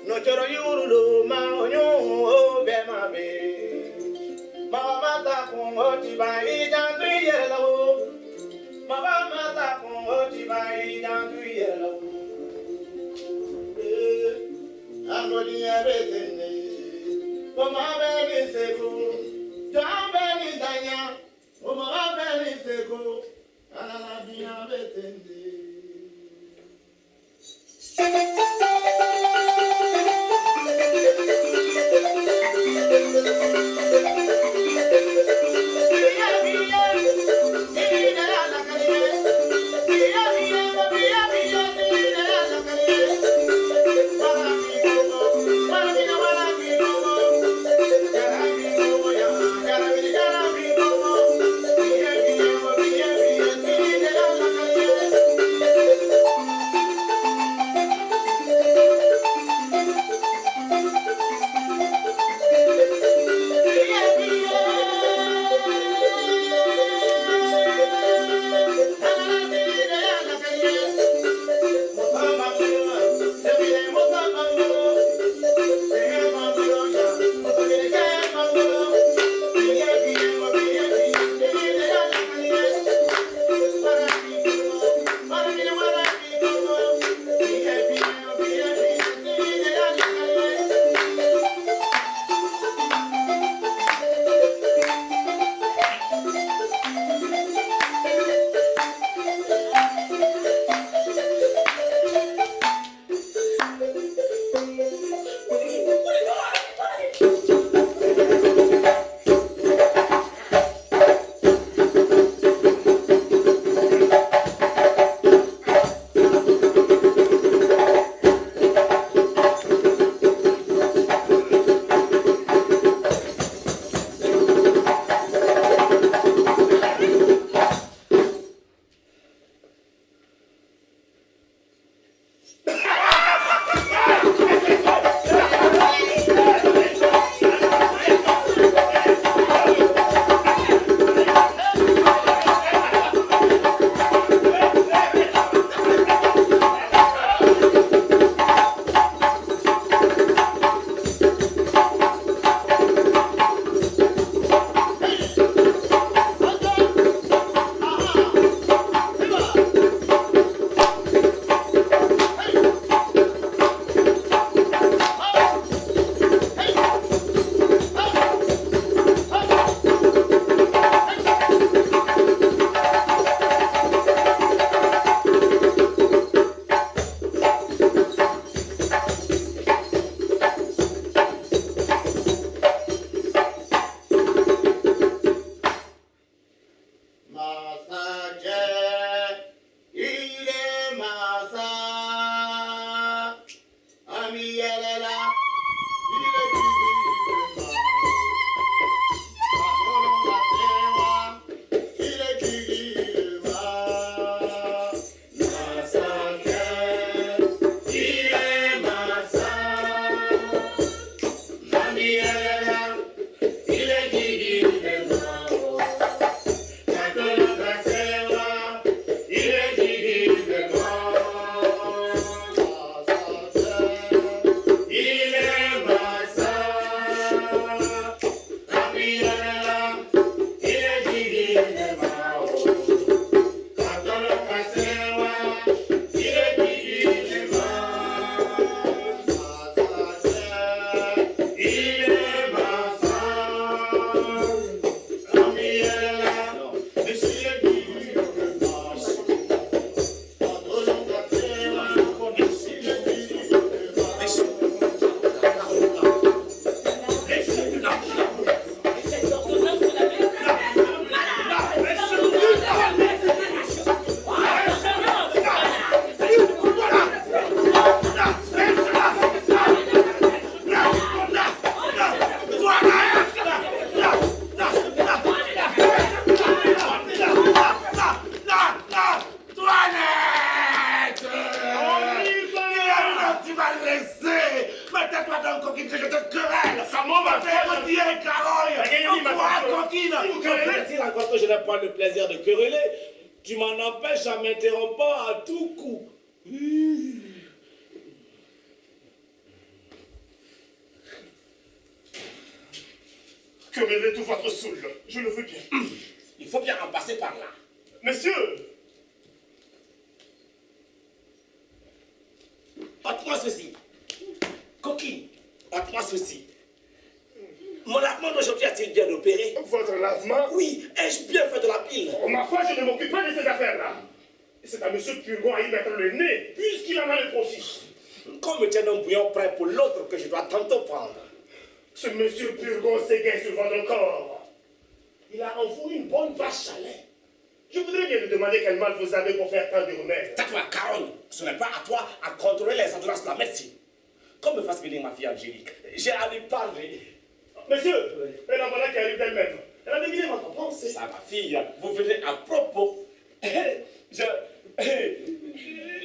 No choro yurulo ma onyo o be ma be. Mama ta kun o ti ba ijan tu yelo. Mama ta kun o ti ba ijan tu yelo. Ando di ebe tene. Mama be ni seku. Ja be ni danya. Mama be ni seku. Ala la di ebe tene. Retirer Carogne. Coquine. Faut encore que je n'ai pas le plaisir de quereller. Tu m'en empêches à m'interrompre à tout coup. Querellez tout votre saoul. Je le veux bien. Il faut bien en passer par là. Monsieur. Ôte-moi ceci. Coquine, ôte-moi ceci. Mon lavement d'aujourd'hui a-t-il bien opéré? Votre lavement? Oui, ai-je bien fait de la pile? Oh, ma foi, je ne m'occupe pas de ces affaires-là. C'est à monsieur Purgon à y mettre le nez, puisqu'il en a le profit. Qu'on me tienne un bouillon prêt pour l'autre que je dois tantôt prendre. Ce monsieur Purgon s'égaye sur votre corps. Il a en vous une bonne vache à lait. Je voudrais bien lui demander quel mal vous avez pour faire tant de remèdes. Tais-toi, Carogne. Ce n'est pas à toi à contrôler les ordonnances de la médecine. Comme me fasse venir ma fille Angélique, j'ai à lui parler. Monsieur, elle en voilà qui arrive d'elle-même. Elle a deviné votre pensée. Ça, ma fille, vous venez à propos. Je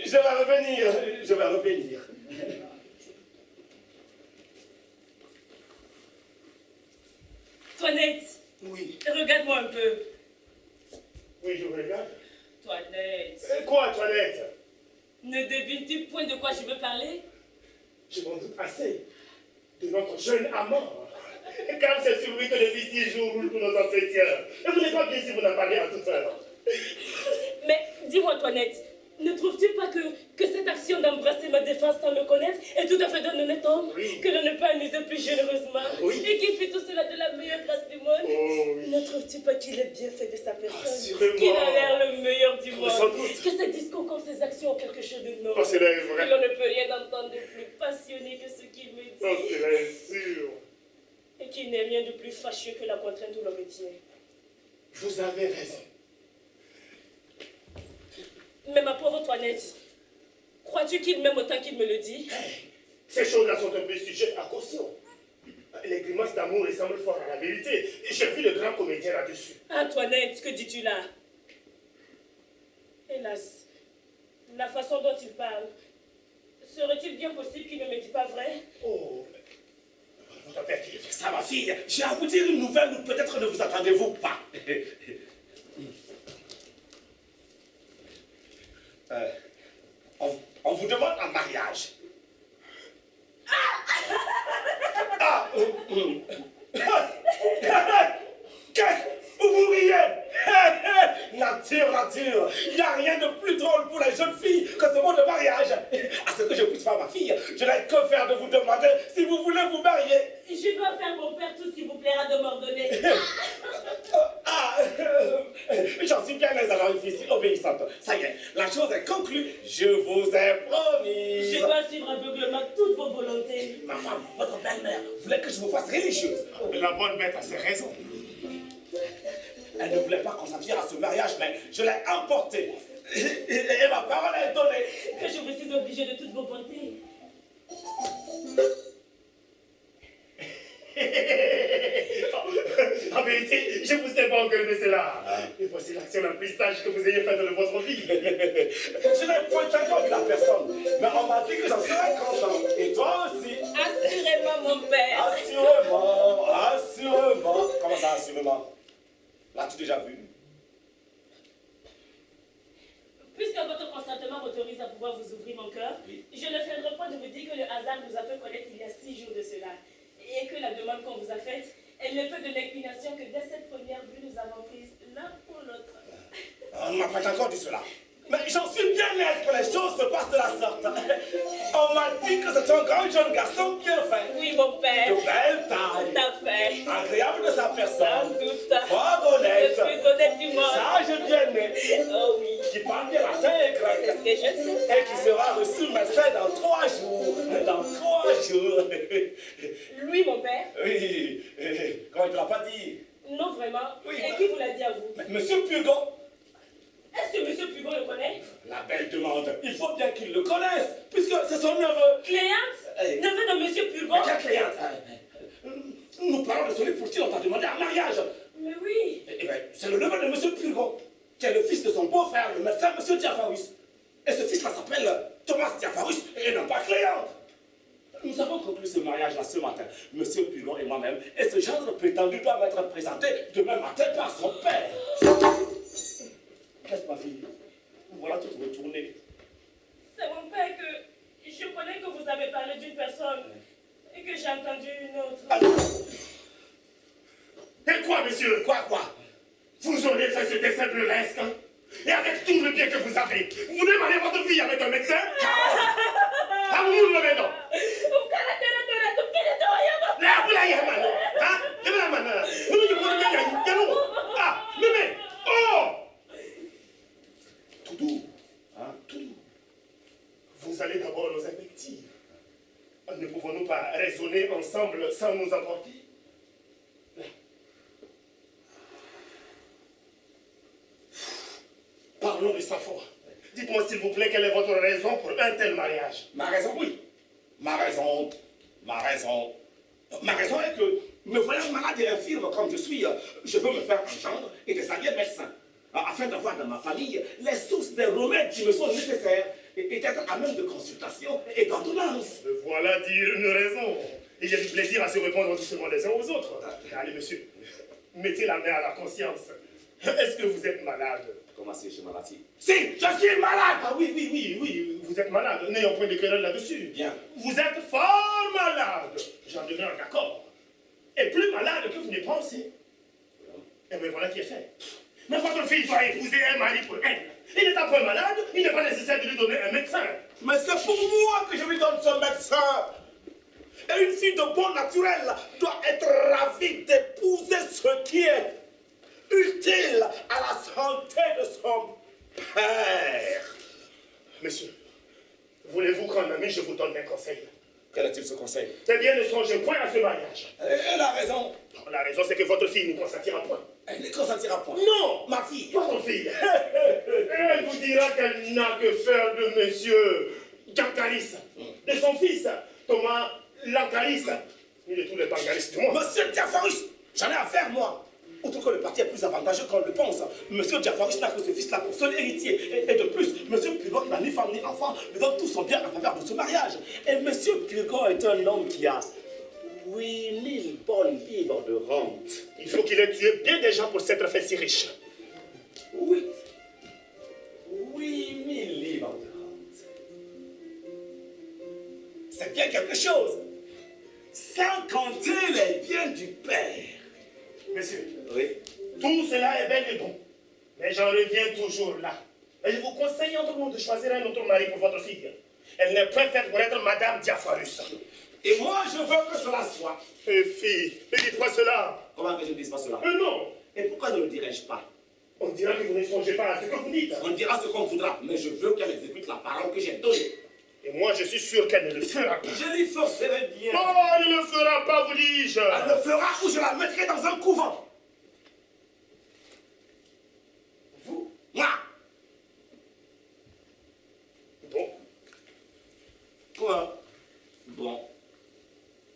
vais revenir. Je vais revenir. Toinette. Oui. Regarde-moi un peu. Oui, je vous regarde. Toinette. Quoi, Toilette? Ne devines-tu point de quoi je veux parler? Je m'en doute assez de notre jeune amant. Car c'est sur lui que le vicieux jour roule tous nos entretiens. Et vous n'êtes pas bien si vous n'en parlez à toute heure. Mais dis-moi, Toinette, ne trouves-tu pas que cette action d'embrasser ma défense sans me connaître est tout à fait d'un honnête homme? Oui. Que l'on ne peut amuser plus généreusement? Oui. Et qui fait tout cela de la meilleure grâce du monde? Oh, oui. Ne trouves-tu pas qu'il est bien fait de sa personne? Assurément. Qu'il a l'air le meilleur du monde? Sans doute. Que ses discours comme ses actions ont quelque chose de noble? Oh, cela est vrai. Que l'on ne peut rien entendre de plus passionné que ce qu'il me dit. Oh, cela est sûr. Et qu'il n'est rien de plus fâcheux que la contrainte où l'on me tient. Vous avez raison. Mais ma pauvre Toinette, crois-tu qu'il m'aime autant qu'il me le dit? Ces choses-là sont un peu sujet à caution. Les grimaces d'amour ressemblent fort à la vérité. J'ai vu le grand comédien là-dessus. Antoinette, que dis-tu là? Hélas, la façon dont il parle, serait-il bien possible qu'il ne me dise pas vrai? Oh, votre père qui le fait. Ça, ma fille, j'ai à vous dire une nouvelle où peut-être ne vous attendez-vous pas. On vous demande un mariage. Qu'est-ce que vous riez? Nature, il n'y a rien de plus drôle pour les jeunes filles que ce mot de mariage. À ce que je puisse faire, ma fille, je n'ai que faire de vous demander si vous voulez vous marier. Je dois faire mon père tout ce qu'il vous plaira de m'ordonner. J'en suis bien aise alors, une fille si obéissante. Ça y est, la chose est conclue. Je vous ai promis. Je dois suivre aveuglement toutes vos volontés. Ma femme, votre belle-mère, voulait que je vous fasse religieuse. La bonne bête a ses raisons. Elle ne voulait pas consentir à ce mariage, mais je l'ai emporté. Et ma parole est donnée. Que je vous suis obligée de toutes vos bontés. En vérité, je vous ai pas encore de cela. Et voici l'action la plus sage que vous ayez faite de votre vie. Je n'ai point encore vu la personne, mais on m'a dit que j'en serais content. Et toi aussi. Assurément, mon père. Assurément. Comment ça, assurément? L'as-tu déjà vu? Puisque votre consentement m'autorise à pouvoir vous ouvrir mon cœur, je ne feindrai pas de vous dire que le hasard nous a fait connaître il y a 6 jours de cela. Et que la demande qu'on vous a faite, elle ne peut de l'inclination que dès cette première vue nous avons prise l'un pour l'autre. On ne m'a pas encore dit cela. Mais j'en suis bien aise que les choses se passent de la sorte. On m'a dit que c'est un grand jeune garçon bien fait. Oui, mon père. De belle taille. Tout à fait. Agréable de sa Sans personne. doute. Fort honnête. Le plus honnête du monde. Sage bien né. Oh oui. Qui parle bien latin et grec. C'est ce que je sais. Et qui sera reçu médecin dans 3 jours. Dans 3 jours. Lui, mon père? Oui. Comment il ne te l'a pas dit? Non, vraiment. Oui, Et qui vous l'a dit à vous? Monsieur Purgon. Est-ce que Monsieur Purgon le connaît? La belle demande. Il faut bien qu'il le connaisse, puisque c'est son neveu. Cléante? Neveu de Monsieur Purgon? Mais quelle cliente? Nous parlons de celui pour qui on t'a demandé un mariage. Mais oui. Eh bien, c'est le neveu de Monsieur Purgon, qui est le fils de son beau-frère, le médecin Monsieur Diaphorus. Et ce fils-là s'appelle Thomas Diaphorus, et non pas Cléante. Nous avons conclu ce mariage-là ce matin, Monsieur Pulon et moi-même, et ce gendre prétendu doit m'être présenté demain matin par son père. Qu'est-ce, ma fille? Voilà tout retourné. C'est mon père que je connais que vous avez parlé d'une personne et que j'ai entendu une autre. Et quoi, monsieur? Quoi? Vous auriez fait ce dessin burlesque, hein? Et avec tout le bien que vous avez, vous voulez marier votre fille avec un médecin? Ah, vous le maintenant? Tout doux, hein? Tout doux. Vous allez d'abord nos invectives. Ne pouvons-nous pas raisonner ensemble sans nous emporter? Parlons de sa foi. Dites-moi s'il vous plaît, quelle est votre raison pour un tel mariage? Ma raison, oui. Ma raison est que, me voyant malade et infirme comme je suis, je veux me faire un gendre et des alliés médecins, afin d'avoir dans ma famille les sources des remèdes qui me sont nécessaires et d'être à même de consultation et d'ordonnance. Me voilà dire une raison. Il y a du plaisir à se répondre doucement les uns aux autres. Allez, monsieur, mettez la main à la conscience. Est-ce que vous êtes malade? Comment c'est, je suis malade? Si, je suis malade! Ah oui, vous êtes malade. N'ayons point de querelle là-dessus. Bien. Vous êtes fort malade. J'en demeure d'accord. Et plus malade que vous ne pensez. Et bien voilà qui est fait. Mais votre fille doit épouser un mari pour elle. Il n'est pas malade, il n'est pas nécessaire de lui donner un médecin. Mais c'est pour moi que je lui donne ce médecin. Et une fille de bon naturel doit être ravie d'épouser ce qui est utile à la santé de son père. Monsieur, voulez-vous qu'en ami je vous donne un conseil? Quel est-il ce conseil? C'est bien, ne songez point à ce mariage. Elle a raison. La raison, c'est que votre fille ne consentira point. Elle ne consentira point. Non, Ma fille. votre fille. Elle vous dira qu'elle n'a que faire de monsieur Gancaris, de son fils, Thomas Lancaris, ni de tous les Bancaris du monde. Monsieur Diaphorus, j'en ai affaire, moi. Outre que le parti est plus avantageux qu'on le pense, Monsieur Diaphorus n'a que ce fils-là pour seul héritier. Et de plus, Monsieur Pulgon n'a ni femme ni enfant, lui donne tout son bien en faveur de ce mariage. Et Monsieur Pulgon est un homme qui a 8000 bonnes livres de rente. Il faut qu'il ait tué bien des gens pour s'être fait si riche. 8000 livres de rente. C'est bien quelque chose. Sans compter les biens du père. Monsieur, Oui. tout cela est bel et bon. Mais j'en reviens toujours là. Et je vous conseille en tout monde de choisir un autre mari pour votre fille. Elle n'est pas faite pour être Madame Diaphorus. Et moi, je veux que cela soit. Fille, ne dites pas cela. Comment que je ne dise pas cela? Non. Et pourquoi ne le dirais-je pas? On dira que vous ne songez pas à ce que vous dites. On dira ce qu'on voudra, mais je veux qu'elle exécute la parole que j'ai donnée. Et moi, je suis sûr qu'elle ne le fera pas. Je lui forcerai bien. Non, elle ne le fera pas, vous dis-je. Elle le fera ou je la mettrai dans un couvent. Vous? Moi. Bon. Quoi? Bon.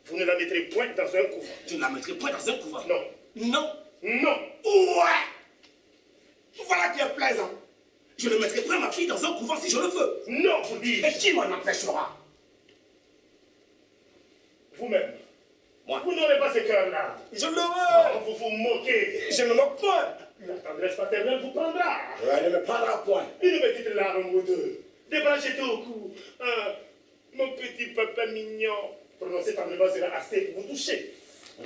Vous ne la mettrez point dans un couvent. Je ne la mettrai point dans un couvent. Non. Non. Non. Ouais. Voilà qui est plaisant. Je ne mettrai pas ma fille dans un couvent si je le veux. Non, vous dis-je. Et qui m'en empêchera? Vous-même. Moi. Vous n'aurez pas ce cœur-là. Je le Oh, veux. vous vous moquez. Je ne me moque point. La tendresse paternelle vous prendra. Elle ne me prendra point. Une petite larme ou deux. Débranchez au cou. Mon petit papa mignon. Prononcez tendrement cela assez pour vous toucher.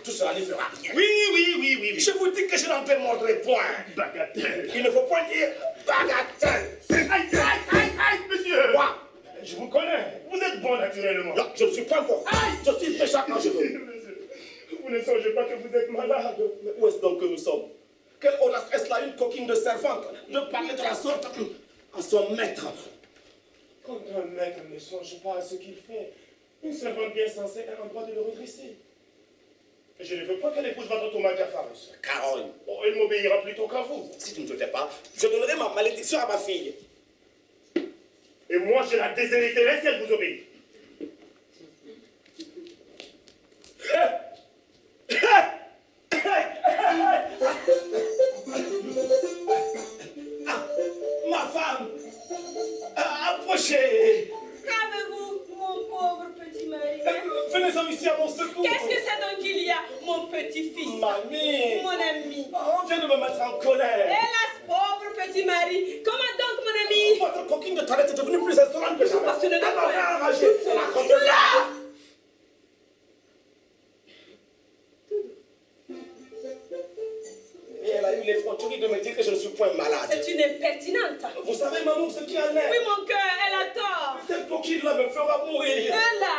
Tout cela ne fera rien. Oui. Je vous dis que je n'en démordrai point. Bagatelle. Il ne faut point dire bagatelle. Aïe, monsieur. Moi, Je vous connais. Vous êtes bon naturellement. non, je ne suis pas bon. Je suis méchant quand je veux. Monsieur, vous ne songez pas que vous êtes malade. Mais où est-ce donc que nous sommes? Quelle audace est-ce là, une coquine de servante, de parler de la sorte à son maître? Quand un maître ne songe pas à ce qu'il fait, une servante bien censée a un droit de le redresser. Je ne veux pas qu'elle épouse votre Thomas Diaphorus. Caroline, Bon, elle m'obéira plutôt qu'à vous. si tu ne te tais pas, je donnerai ma malédiction à ma fille. Et moi, je la déshériterai si elle vous obéit. Ma femme, approchez. Qu'avez-vous, mon pauvre petit mari? sont ici à mon secours. Qu'est-ce que c'est donc qu'il y a, mon petit-fils? Mamie. Mon ami. On vient de me mettre en colère. Hélas, pauvre petit mari. Comment donc, mon ami? Votre coquine de toilette est devenue plus insolente que jamais. Parce que ne Elle m'a pas fait enrager. tout cela. Là! Et elle a eu l'effronterie de me dire que je ne suis point malade. C'est une impertinente. Vous savez, maman, ce qui en est. Oui, mon cœur, elle a tort. Cette coquine-là me fera mourir. Elle a.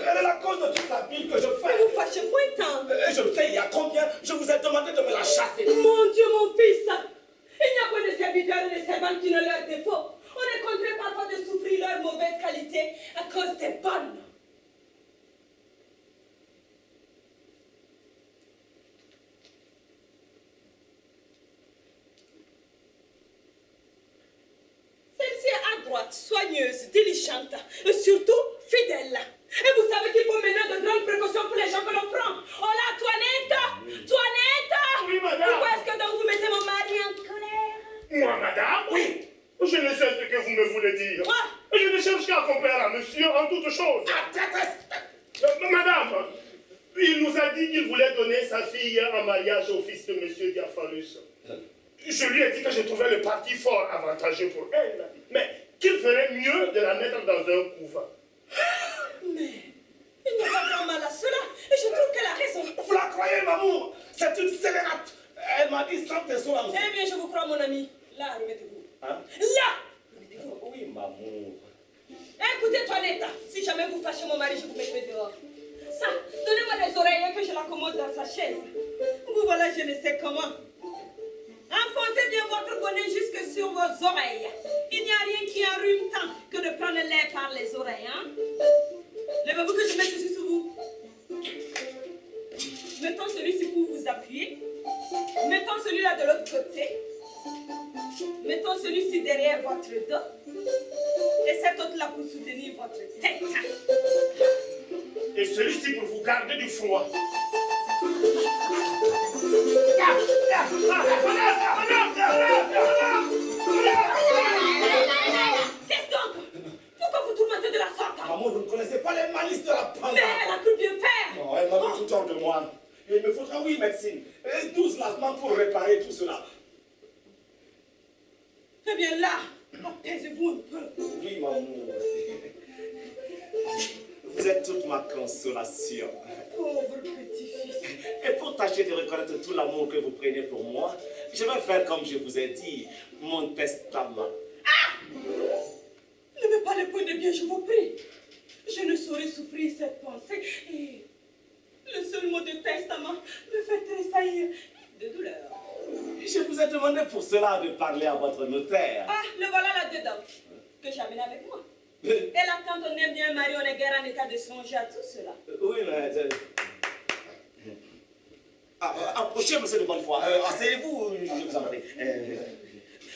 Elle est la cause de toute la bile que je fais. Ne vous fâchez point tant. Et je le sais, il y a combien? Je vous ai demandé de me la chasser. Mon Dieu, mon fils. Il n'y a pas de serviteurs et de servantes qui n'ont leur défaut. On est contraint parfois de souffrir leur mauvaise qualité à cause des bonnes. Celle-ci est adroite, soigneuse, diligente et surtout fidèle. Et vous savez qu'il faut maintenant de grandes précautions pour les gens que l'on prend. Oh là, Toinette! Toinette! Oui, madame. Pourquoi est-ce que donc vous mettez mon mari en colère? Moi, madame? Oui. Je ne sais ce que vous me voulez dire. Quoi? Et je ne cherche qu'à complaire à monsieur en toutes choses. Madame, il nous a dit qu'il voulait donner sa fille en mariage au fils de monsieur Diaphanus. Je lui ai dit que je trouvais le parti fort avantageux pour elle, mais qu'il ferait mieux de la mettre dans un couvent. Mais il n'y a pas grand mal à cela. Et je trouve qu'elle a raison. Vous la croyez, maman? C'est une scélérate. Elle m'a dit sans tes soins. Eh bien, je vous crois, mon ami. Là, remettez-vous. Hein? Là! Oui, maman. Écoutez, Toinette, si jamais vous fâchez mon mari, je vous mettrai dehors. Ça, donnez-moi des oreilles que je l'accommode dans sa chaise. Vous voilà, je ne sais comment. Enfoncez bien votre bonnet jusque sur vos oreilles. Il n'y a rien qui enrhume tant que de prendre l'air par les oreilles, hein? Levez-vous que je mette ceci sous vous. Mettons celui-ci pour vous appuyer. Mettons celui-là de l'autre côté. Mettons celui-ci derrière votre dos. Et cet autre-là pour soutenir votre tête. Et celui-ci pour vous garder du froid. Qu'est-ce donc? Pourquoi vous tourmentez de la sorte? Maman, vous ne connaissez pas les malices de la panda. Mais elle a cru bien faire. Non, elle m'a dit tout hors de moi. Il me faudra, oui, médecine. Et 12 lavements pour réparer tout cela. Eh bien là, apaisez-vous un peu. Oui, maman. Vous êtes toute ma consolation. Pauvre petit-fils. Et pour tâcher de reconnaître tout l'amour que vous prenez pour moi, je vais faire comme je vous ai dit, mon testament. Ne me parlez point de bien, je vous prie. Je ne saurais souffrir cette pensée. Et le seul mot de testament me fait tressaillir de douleur. Je vous ai demandé pour cela de parler à votre notaire. Ah, le voilà là-dedans, que j'amène avec moi. Et là, quand on aime bien un mari, on est guère en état de songer à tout cela. Oui, mais... approchez, monsieur de Bonnefoy. Asseyez-vous, je vous en prie.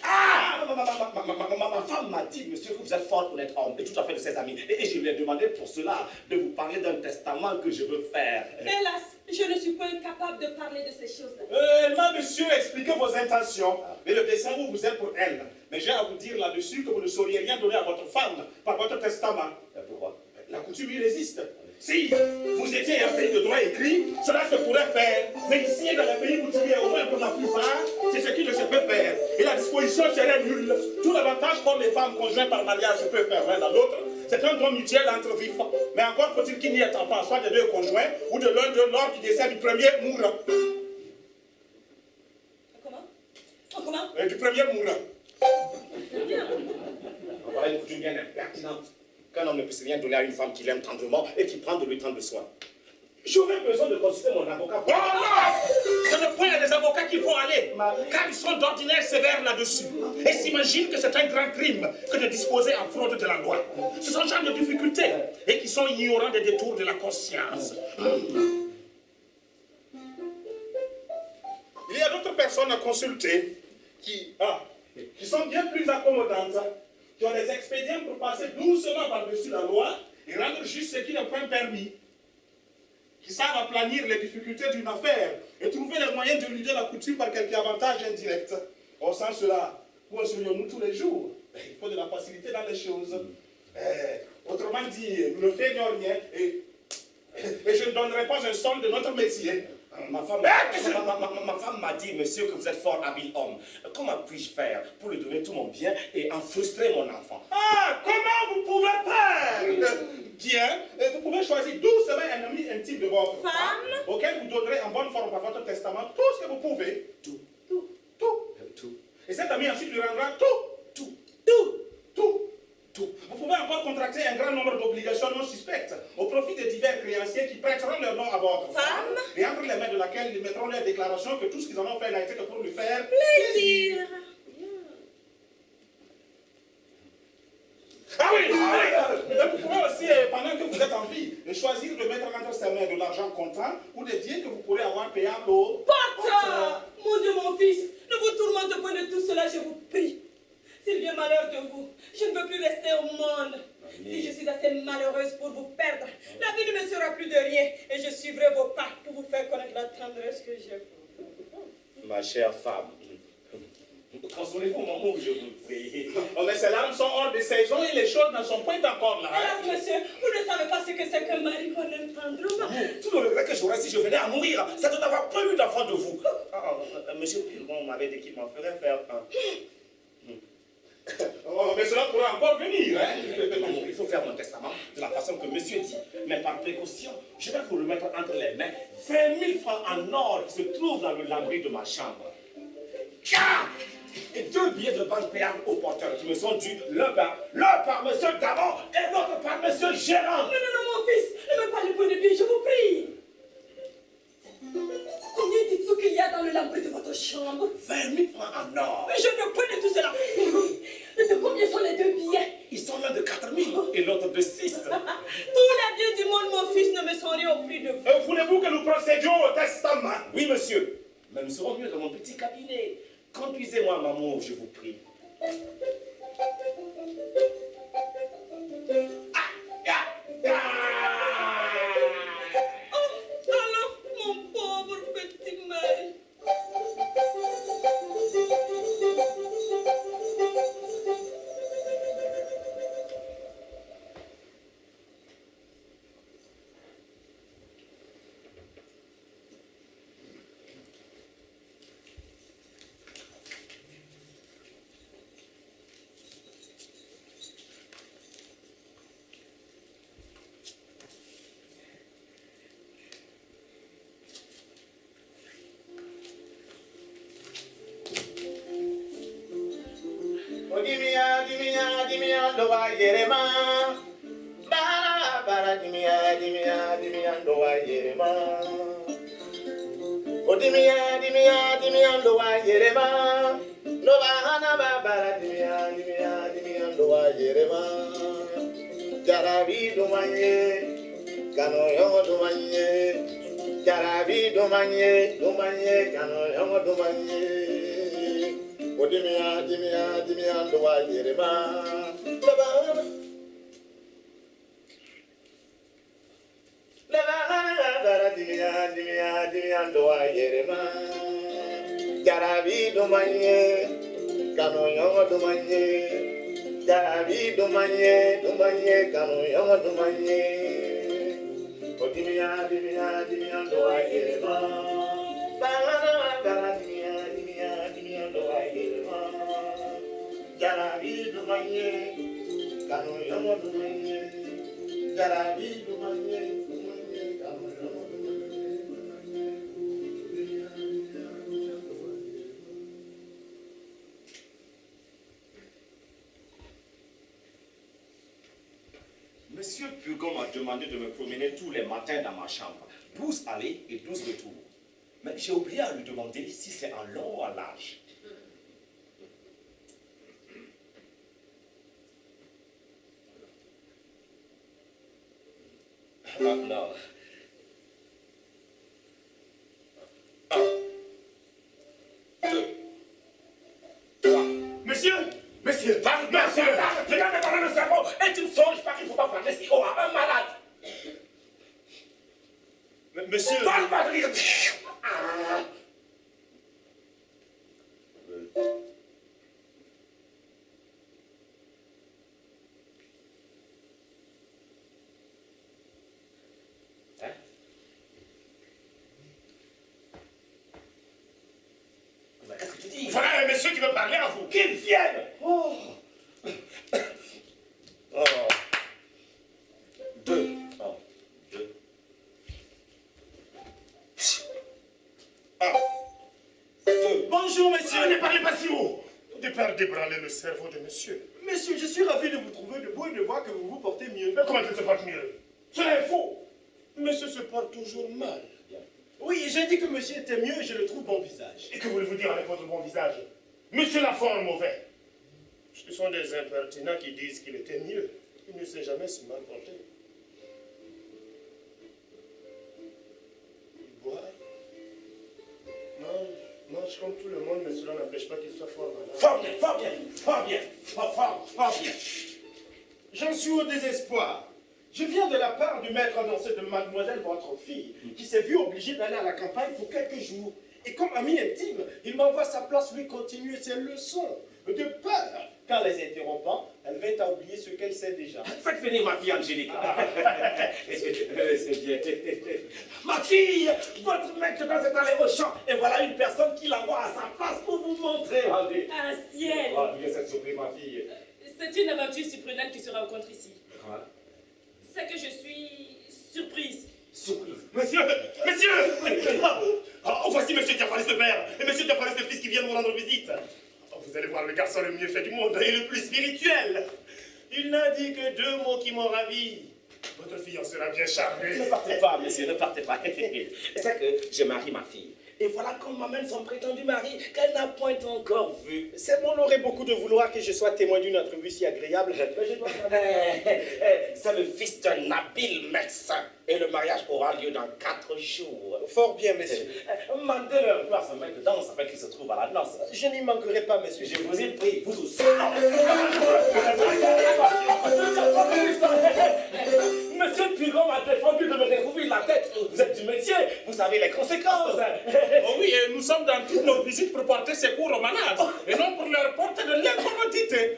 Ma femme m'a dit, monsieur, que vous êtes fort honnête homme et tout à fait de ses amis. Et je lui ai demandé pour cela de vous parler d'un testament que je veux faire. Hélas, je ne suis pas incapable de parler de ces choses-là. Elle m'a, monsieur, expliqué vos intentions et le dessein où vous êtes pour elle. Mais j'ai à vous dire là-dessus que vous ne sauriez rien donner à votre femme par votre testament. Pourquoi? La coutume y résiste. Si vous étiez un pays de droit écrit, cela se pourrait faire. Mais ici, dans les pays coutumiers, au moins pour la plupart, c'est ce qui ne se peut faire. Et la disposition serait nulle. Tout l'avantage qu'ont les femmes conjointes par mariage se peut faire l'un dans l'autre. C'est un don mutuel entre vifs. Mais encore faut-il qu'il n'y ait enfant, soit des deux conjoints ou de l'un d'eux lors du décès du premier mourant. Comment? Comment? Du premier mourant. Voilà une coutume bien impertinente. Qu'un homme ne puisse rien donner à une femme qu'il aime tendrement et qui prend de lui tant de soin. J'aurais besoin de consulter mon avocat. Oh non! Ce n'est point à des avocats qu'il faut aller, car ils sont d'ordinaire sévères là-dessus. Et s'imaginent que c'est un grand crime que de disposer en fraude de la loi. Ce sont genre de difficultés et qui sont ignorants des détours de la conscience. Il y a d'autres personnes à consulter qui sont bien plus accommodantes, qui ont des expédients pour passer doucement par-dessus la loi et rendre juste ce qui n'est point permis, qui savent aplanir les difficultés d'une affaire et trouver les moyens de lutter la coutume par quelque avantage indirect. Au sens cela, où en serions-nous tous les jours? Il faut de la facilité dans les choses. Autrement dit, nous ne feignons rien et donnerai pas un sol de notre métier. Ma femme m'a dit, monsieur, que vous êtes fort habile homme. Comment puis-je faire pour lui donner tout mon bien et en frustrer mon enfant? Ah, comment vous pouvez faire? Bien, vous pouvez choisir 12 ennemis intimes de votre femme, auxquels vous donnerez en bonne forme par votre testament tout ce que vous pouvez. Tout. Et cet ami ensuite lui rendra tout. Vous pouvez encore contracter un grand nombre d'obligations non suspectes au profit de divers créanciers qui prêteront leur nom à votre femme et entre les mains de laquelle ils mettront leur déclaration que tout ce qu'ils en ont fait n'a été que pour lui faire plaisir. Ah oui, vous pouvez aussi, pendant que vous êtes en vie, choisir de mettre entre ses mains de l'argent comptant ou des biens que vous pourrez avoir payables au Porteur! Mon Dieu, mon fils, ne vous tourmentez pas de tout cela, je vous prie. C'est bien malheur de vous. Je ne peux plus rester au monde. Si je suis assez malheureuse pour vous perdre, la vie ne me sera plus de rien et je suivrai vos pas pour vous faire connaître la tendresse que j'ai pour vous. Ma chère femme, consolez-vous mon amour, je vous prie. Oh, mais ces larmes sont hors de saison et les choses ne sont point encore là. Hélas, monsieur, vous ne savez pas ce que c'est qu'un mari qu'on aime tendrement. Tout le regret que j'aurais si je venais à mourir, c'est de n'avoir pas eu d'enfant de vous. Monsieur Purgon m'avait dit qu'il m'en ferait faire un. Oh, mais cela pourra encore venir, hein? Il faut faire mon testament de la façon que monsieur dit. Mais par précaution, je vais vous remettre entre les mains 20 000 francs en or qui se trouvent dans le lambris de ma chambre. Et 2 billets de banque payables au porteur qui me sont dus, l'un par monsieur Damon et l'autre par monsieur Gérard. Non, mon fils, ne me parlez pas de billets, je vous prie. Combien dites-vous qu'il y a dans le lambris de votre chambre? 20 000 francs en or. Mais je ne connais tout cela. De combien sont les 2 billets? Ils sont l'un de 4 000 et l'autre de 6. Tous les biens du monde, mon fils, ne me sont rien au prix de vous. Voulez-vous que nous procédions au testament? Oui, monsieur. Mais nous serons mieux dans mon petit cabinet. Conduisez-moi, maman, je vous prie. Oh, allons, mon pauvre petit mari. Dimia, do I yerema. Bara, dimia, do I yerema. O dimia, do I yerema. No bahana bara, dimia, do I yerema. Jarabi do manye, kano yongo do manye. Jarabi do manye, kano yongo do manye. O dimia, do I yerema. Dimia, do I yerema. Jarabi do manye, kano yongo do manye. Jarabi do manye, kano yongo do manye. O dimia, do I yerema. Dimia, do I yerema. Jarabi do manye, kano yongo do manye. Jarabi do manye, kano yongo do manye. Monsieur Purgon m'a demandé de me promener tous les matins dans ma chambre. 12 allées et 12 retours. Mais j'ai oublié à lui demander si c'est en long ou en large. Non. Monsieur, Je viens de parler le cerveau et tu ne songes pas qu'il ne faut pas parler si haut à un malade. monsieur. Parle pas de rire. qui veut parler à vous. Qu'il vienne. Oh. Oh. 2. Oh. 2. 1. 2. Bonjour, monsieur. Ne parlez pas si haut. De peur d'ébranler le cerveau de monsieur. Monsieur, je suis ravi de vous trouver debout et de voir que vous vous portez mieux. Mais comment il se porte mieux? Cela est faux. Monsieur se porte toujours mal. Oui, j'ai dit que monsieur était mieux et je le trouve bon visage. Et que voulez-vous dire avec votre bon visage? Monsieur la forme mauvais. Ce sont des impertinents qui disent qu'il était mieux. Il ne s'est jamais si mal porté. Il boit, mange comme tout le monde, mais cela n'empêche pas qu'il soit fort malade. Fort bien, fort bien, fort bien, fort bien. J'en suis au désespoir. Je viens de la part du maître danseur de mademoiselle, votre fille, qui s'est vue obligée d'aller à la campagne pour quelques jours. Et comme ami intime, il m'envoie sa place lui continuer ses leçons. De peur, qu'en les interrompant, elle va à oublier ce qu'elle sait déjà. Faites venir ma fille Angélique. C'est bien. Ma fille, votre maître est allé au champ et voilà une personne qui l'envoie à sa place pour vous montrer. Allez. Ah, ciel! Oh, bien cette surprise, ma fille. C'est une aventure surprenante qui se rencontre ici. Quoi? C'est que je suis surprise. Surprise. Monsieur! Oh, voici monsieur Diapharis le père et monsieur Diapharis le fils qui viennent vous rendre visite. Oh, vous allez voir le garçon le mieux fait du monde et le plus spirituel. Il n'a dit que 2 mots qui m'ont ravi. Votre fille en sera bien charmée. Ne partez pas, monsieur, ne partez pas. C'est que je marie ma fille. Et voilà qu'on m'amène son prétendu mari qu'elle n'a point encore vu. C'est mon aurait beaucoup de vouloir que je sois témoin d'une entrevue si agréable. Mais je dois... C'est le fils d'un habile médecin. Et le mariage aura lieu dans 4 jours. Fort bien, monsieur. Mandez-leur place un maître de danse afin qu'il se trouve à la danse. Je n'y manquerai pas, monsieur. Je vous ai pris, vous aussi. Monsieur Piron m'a défendu de me découvrir la tête. Vous êtes du métier, vous savez les conséquences. Oh oui, et nous sommes dans toutes nos visites pour porter secours aux malades. Et non pour leur porter de l'incommodité.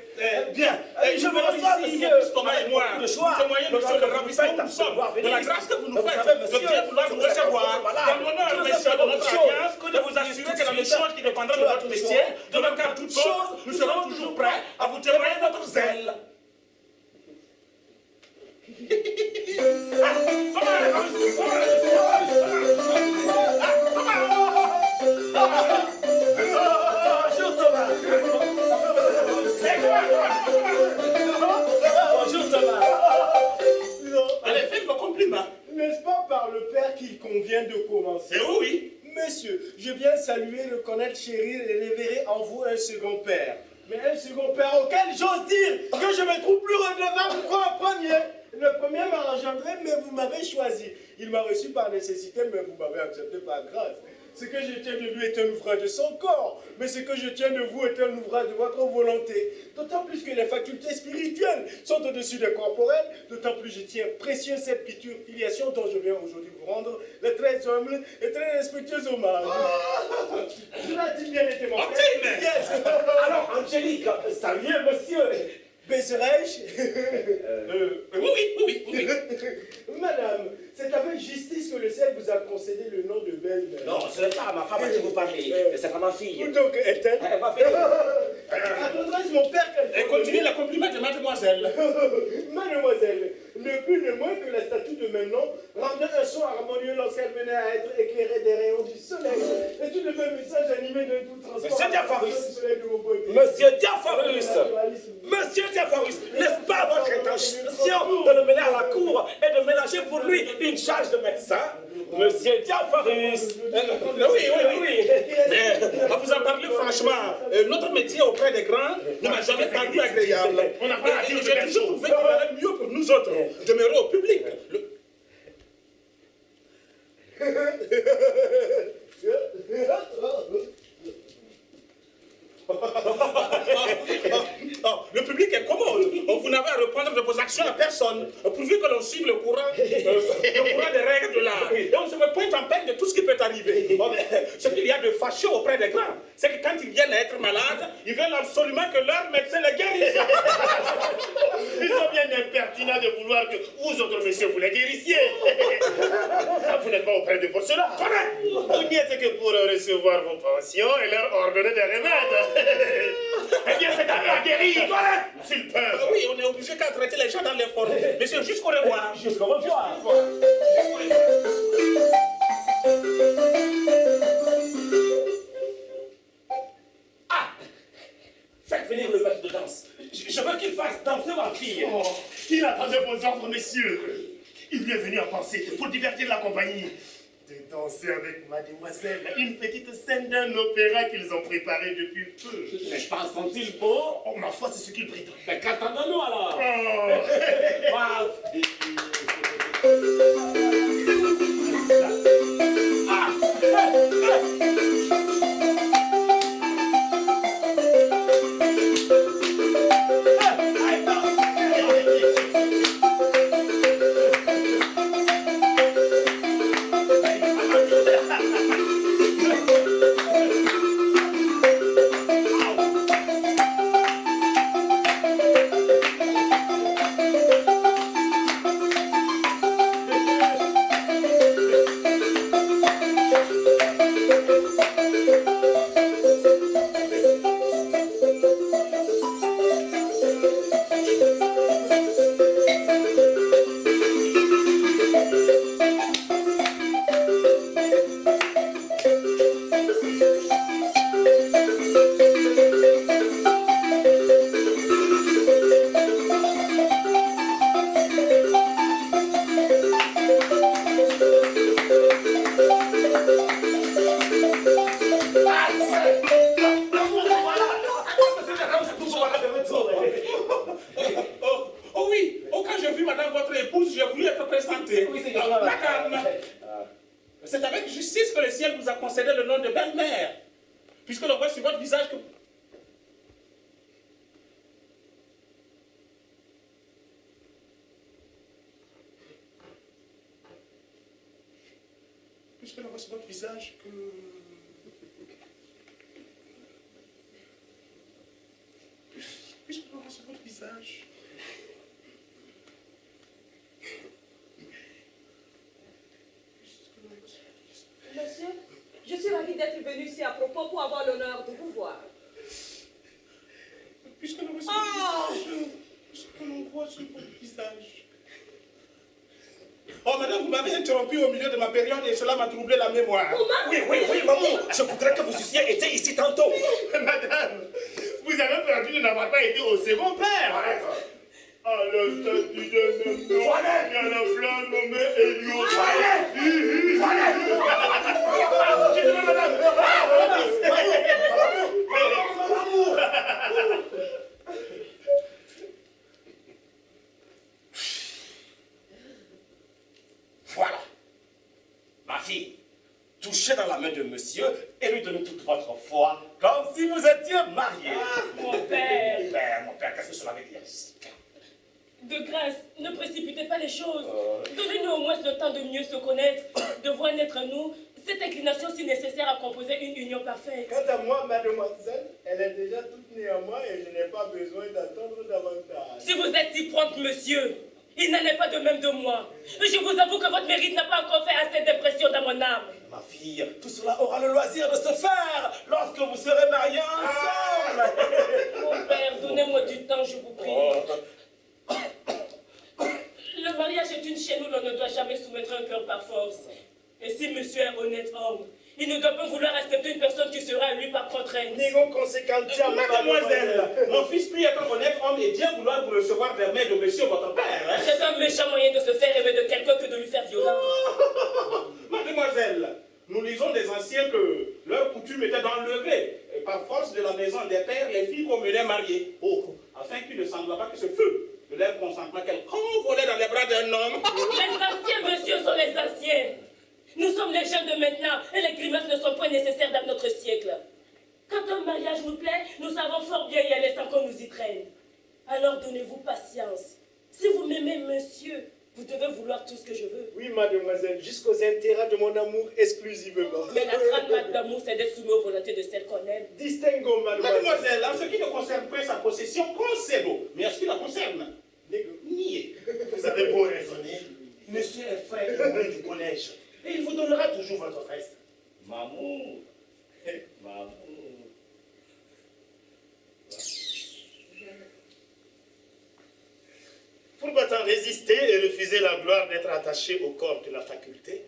Bien, je vous reçois, monsieur Thomas et moi. Nous témoignons, monsieur, le ravissement où nous sommes. De la grâce que vous nous faites, de bien vouloir nous recevoir. Dans l'honneur, monsieur, de notre alliance, de vous assurer que dans les choses qui dépendront de votre métier, de notre cas toutes choses, nous serons toujours prêts à vous témoigner notre zèle. Bonjour Thomas. Bonjour Thomas. Allez, faites vos compliments. N'est-ce pas par le Père qu'il convient de commencer? Eh oui. Monsieur, je viens saluer, le connaître, chérir et révérer en vous un second père. Mais un second père auquel j'ose dire que je me trouve plus redevable qu'un premier. Le premier m'a engendré, mais vous m'avez choisi. Il m'a reçu par nécessité, mais vous m'avez accepté par grâce. Ce que je tiens de lui est un ouvrage de son corps, mais ce que je tiens de vous est un ouvrage de votre volonté. D'autant plus que les facultés spirituelles sont au-dessus des corporelles, d'autant plus je tiens précieux cette future filiation dont je viens aujourd'hui vous rendre le très humble et très respectueux hommage. Cela a-t-il bien été mon frère? Yes. Alors Angélique, saluez monsieur. Baiserai-je? Oui. Madame, c'est avec justice que le ciel vous a concédé le nom de belle-mère. Non, ce n'est pas à ma femme à qui vous parlez, c'est à ma fille. Où donc est-elle? Elle va faire. Attendrai-je mon père qu'elle... Et continuez la compliment de mademoiselle. Mademoiselle, ne plus ne moins que la statue de même nom rendait un son harmonieux lorsqu'elle venait à être éclairée des rayons du soleil. Et tout le même message animé de tout transport. Monsieur Diapharus. Monsieur Diapharus, n'est-ce pas votre intention de le mener à la cour et de ménager pour lui une charge de médecin? Monsieur Diapharus. Oui. Mais, à vous en parler franchement, notre métier auprès des grands ne m'a jamais paru agréable. On n'a pas à dire de J'ai belles toujours choses. trouvé qu'il valait mieux pour nous autres demeurer au public. Le public est commode. Vous n'avez à répondre de vos actions à personne, pourvu que l'on suive le courant des règles de l'art. Et on ne se met point en peine de tout ce qui peut arriver. Bon, ce qu'il y a de fâcheux auprès des grands, c'est que quand ils viennent à être malades, ils veulent absolument que leur médecin les guérisse. Ils sont bien impertinents de vouloir que vous autres messieurs vous les guérissiez. vous n'êtes pas auprès de pour cela. Vous n'y êtes que pour recevoir vos pensions et leur ordonner des remèdes. Eh bien, cette affaire guérie, s'il peut. Oui, on est obligé qu'à traiter les gens dans les forêts. Monsieur, jusqu'au revoir. Jusqu'au revoir. Ah! Faites venir le maître de danse. Je veux qu'il fasse danser ma fille. Oh, il attendait vos ordres, messieurs. Il lui est venu en penser pour divertir la compagnie. De danser avec mademoiselle une petite scène d'un opéra qu'ils ont préparé depuis peu. Mais pensent-ils beau? Oh, ma foi, c'est ce qu'il prétend. Mais qu'attendons-nous alors? Oh. Wow. C'est avec justice que le ciel vous a concédé le nom de belle-mère, puisque l'on voit sur votre visage que... Puisque l'on voit sur votre visage que... Puisque l'on voit sur votre visage... Monsieur, je suis ravie d'être venue ici à propos pour avoir l'honneur de vous voir. Puisque l'on voit sur votre visage... Puisque l'on voit sur votre visage... Oh, madame, vous m'avez interrompu au milieu de ma période et cela m'a troublé la mémoire. Comment? Oui, maman. Je voudrais que vous eussiez été ici tantôt. Madame, vous avez perdu de n'avoir pas été au second père. À la statue de même nom, et à la flamme nommée Elio. Voilà. Ma fille, touchez dans la main de monsieur et lui donnez toute votre foi, comme si vous étiez mariés. Mon père. Mon père, qu'est-ce que cela veut dire? De grâce, ne précipitez pas les choses. Donnez-nous au moins le temps de mieux se connaître, de voir naître en nous cette inclination si nécessaire à composer une union parfaite. Quant à moi, mademoiselle, elle est déjà toute née à moi et je n'ai pas besoin d'attendre davantage. Si vous êtes si prompt, monsieur, il n'en est pas de même de moi. Je vous avoue que votre mérite n'a pas encore fait assez d'impression dans mon âme. Ma fille, tout cela aura le loisir de se faire lorsque vous serez mariés ensemble. Mon père, donnez-moi du temps, je vous prie. Le mariage est une chaîne où l'on ne doit jamais soumettre un cœur par force. Et si monsieur est un honnête homme, il ne doit pas vouloir accepter une personne qui sera à lui par contrainte. Négo conséquent, Mademoiselle, mon fils prie être un honnête homme et bien vouloir vous recevoir des mains de monsieur votre père. Hein? C'est un méchant moyen de se faire aimer de quelqu'un que de lui faire violence. Mademoiselle, nous lisons des anciens que leur coutume était d'enlever, et par force de la maison des pères, les filles qu'on menait mariées. Afin qu'il ne semble pas que ce feu de leur consentement qu'elles convolaient dans les bras d'un homme. Les anciens, monsieur, sont les anciens. Nous sommes les jeunes de maintenant et les grimaces ne sont point nécessaires dans notre siècle. Quand un mariage nous plaît, nous savons fort bien y aller sans qu'on nous y traîne. Alors donnez-vous patience. Si vous m'aimez, monsieur, vous devez vouloir tout ce que je veux. Oui, mademoiselle, jusqu'aux intérêts de mon amour exclusivement. Mais la grande marque d'amour, c'est d'être soumis aux volontés de celle qu'on aime. Distingo, mademoiselle. Mademoiselle, en ce qui ne concerne pas sa possession, c'est beau. Mais en ce qui la concerne, niez. Vous avez beau raisonner. Monsieur est frère et du collège. Et il vous donnera toujours votre reste. Mamour. Mamour. Pourquoi t'en résister et refuser la gloire d'être attaché au corps de la faculté?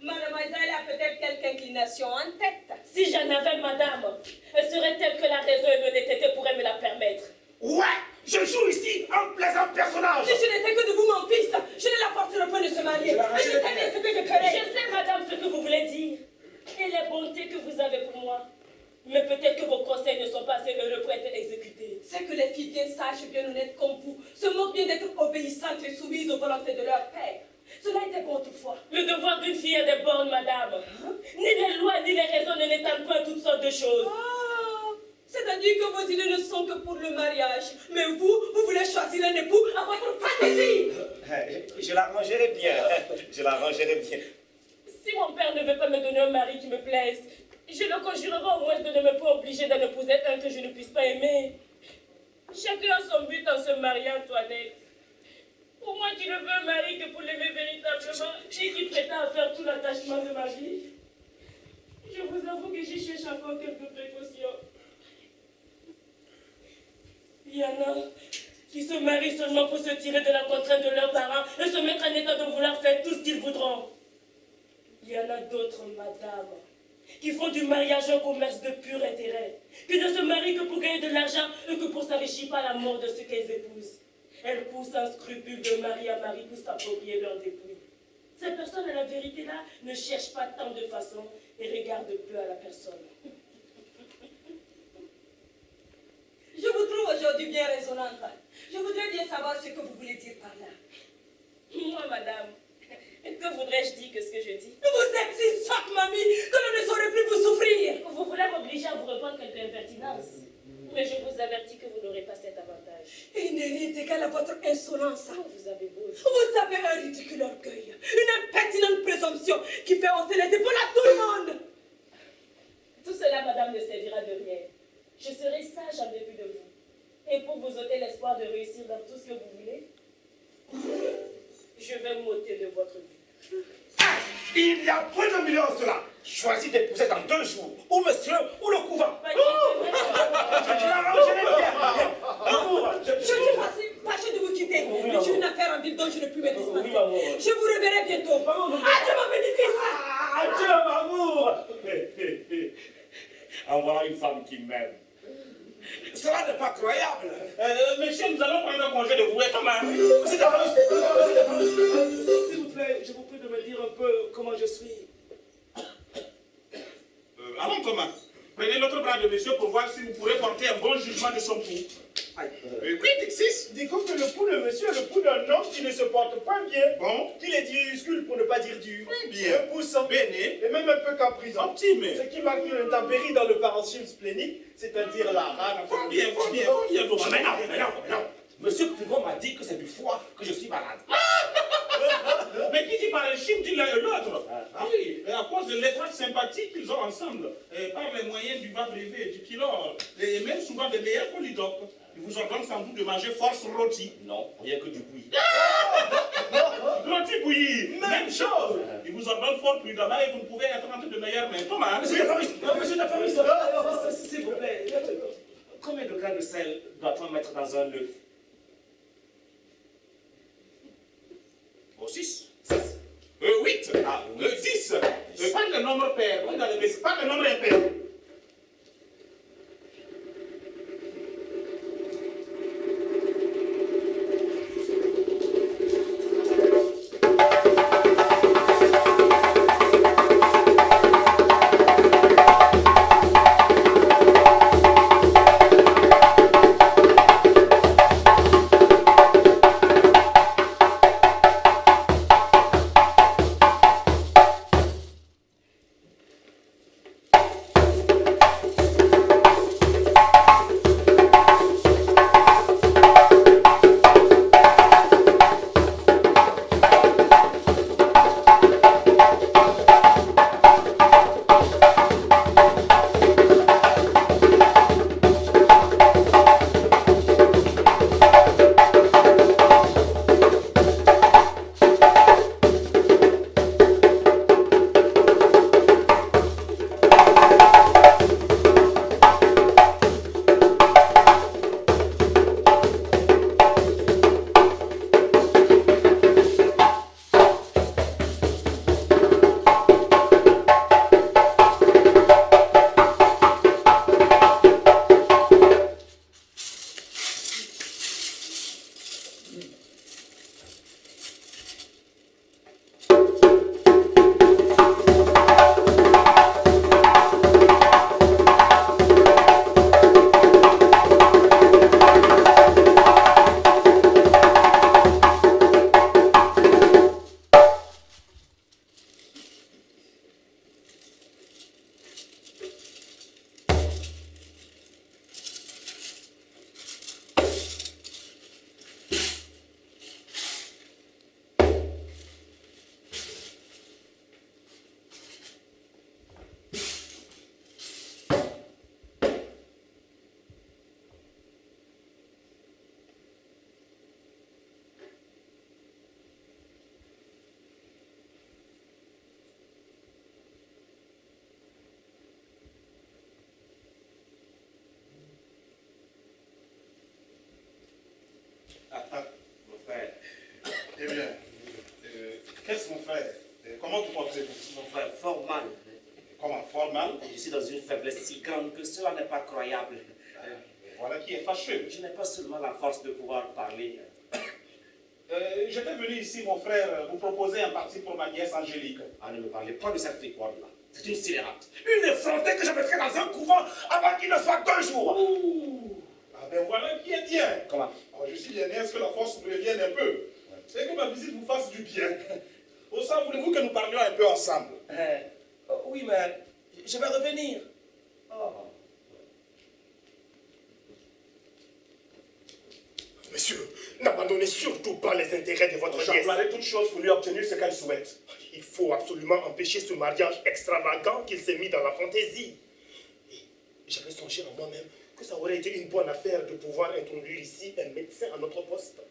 Mademoiselle a peut-être quelque inclination en tête. Si j'en avais, madame, elle serait telle que la raison et l'honnêteté pourraient me la permettre. Ouais, je joue ici un plaisant personnage. Si je n'étais que de vous, mon fils, je ne la forcerais pas de se marier. Mais je sais bien ce que je ferais. Je sais, madame, ce que vous voulez dire. Et les bontés que vous avez pour moi. Mais peut-être que vos conseils ne sont pas assez heureux pour être exécutés. C'est que les filles bien sages, bien honnêtes comme vous, se moquent bien d'être obéissantes et soumises aux volontés de leur père. Cela était bon autrefois. Le devoir d'une fille est des bornes, madame. Ni les lois, ni les raisons ne n'étalent pas toutes sortes de choses. Ah, c'est-à-dire que vos idées ne sont que pour le mariage. Mais vous voulez choisir un époux à votre fantaisie. Je l'arrangerai bien. Je l'arrangerai bien. Si mon père ne veut pas me donner un mari qui me plaise, je le conjurerai au moins de ne me pas obliger d'en épouser un que je ne puisse pas aimer. Chacun a son but en se mariant, Antoinette. Pour moi qui ne veux un mari que pour l'aimer véritablement et qui prétend à faire tout l'attachement de ma vie, je vous avoue que j'y cherche encore quelques précautions. Il y en a qui se marient seulement pour se tirer de la contrainte de leurs parents et se mettre en état de vouloir faire tout ce qu'ils voudront. Il y en a d'autres, madame, qui font du mariage un commerce de pur intérêt, qui ne se marient que pour gagner de l'argent et que pour s'enrichir par la mort de ceux qu'elles épousent. Elles courent sans scrupule de mari à mari pour s'approprier leur dépouille. Ces personnes, à la vérité-là, ne cherchent pas tant de façons et regardent peu à la personne. Je vous trouve aujourd'hui bien raisonnante. Je voudrais bien savoir ce que vous voulez dire par là. Moi, madame, que voudrais-je dire que ce que je dis? Vous êtes si sotte, mamie, que l'on ne saurait plus vous souffrir. Vous voulez m'obliger à vous répondre quelques impertinences. Mais je vous avertis que vous n'aurez pas cet avantage. Il n'est rien d'égal à votre insolence. Oh, vous avez beau. Vous avez un ridicule orgueil, une impertinente présomption qui fait hausser les épaules à tout le monde. Tout cela, madame, ne servira de rien. Je serai sage en dépit de vous. Et pour vous ôter l'espoir de réussir dans tout ce que vous voulez, je vais m'ôter de votre vue. Ah, il y a peu de millions en cela. Choisis d'épouser dans 2 jours, ou monsieur, ou le couvent. Je l'arrangerai bien. Amour, Je suis fâchée de vous quitter, mais j'ai une affaire en ville dont je ne peux me dispenser. Je vous reverrai bientôt. Adieu, ma bénéfice. Adieu, Mamour. Avoir une femme qui m'aime. Cela n'est pas croyable. Monsieur, nous allons prendre un congé de vous et Thomas. S'il vous plaît, je vous prie de me dire un peu comment je suis. Allons, Thomas. Prenez l'autre bras de monsieur pour voir si vous pourrez porter un bon jugement de son pouls. Oui, Dixis, dis-nous que le pouls de monsieur est le pouls d'un homme qui ne se porte pas bien. Bon. Qu'il est minuscule pour ne pas dire dur. Oui, bien. Un pouce béné et même un peu capricent. Optime. Ce qui marque une intempérie dans le parenchyme splénique, c'est-à-dire la rage. Va bien, Thomas. Mais non. Monsieur Pivot m'a dit que c'est du foie que je suis malade. Mais qui dit par un chim dit l'un et l'autre. Ah oui, et à cause de l'étroite sympathie qu'ils ont ensemble, par les moyens du bas privé, du pylore, et même souvent des meilleurs polydocs, ils vous ordonnent sans doute de manger force rôti. Non, rien que du bouilli. Rôti bouilli, même chose. Ils vous ordonnent fort prudemment et vous ne pouvez être entre de meilleures mains. Thomas, Monsieur Dafaris, s'il vous plaît, combien de grammes de sel doit-on mettre dans un œuf? Au 6. 8. 10. Pas le nombre pair. Pas le nombre impair. Mon frère. Eh bien, qu'est-ce mon frère? Comment vous portez-vous? Mon frère, fort mal. Comment? Fort mal? Je suis dans une faiblesse si grande que cela n'est pas croyable. Voilà qui est fâcheux. Je n'ai pas seulement la force de pouvoir parler. J'étais venu ici, mon frère, vous proposer un parti pour ma nièce Angélique. Ah, ne me parlez pas de cette féconde-là. C'est une scélérate. Une effrontée que je mettrai dans un couvent avant qu'il ne soit 2 jours. Ouh. Ah ben voilà qui est bien. Comment? Alors, je suis bien aise que la force vous revienne un peu. C'est que ma visite vous fasse du bien. Au ça, voulez-vous que nous parlions un peu ensemble? Oui, mais je vais revenir. Monsieur, n'abandonnez surtout pas les intérêts de votre nièce. J'emploierai toutes choses pour lui obtenir ce qu'elle souhaite. Il faut absolument empêcher ce mariage extravagant qu'il s'est mis dans la fantaisie. Et j'avais songé en moi-même que ça aurait été une bonne affaire de pouvoir introduire ici un médecin à notre poste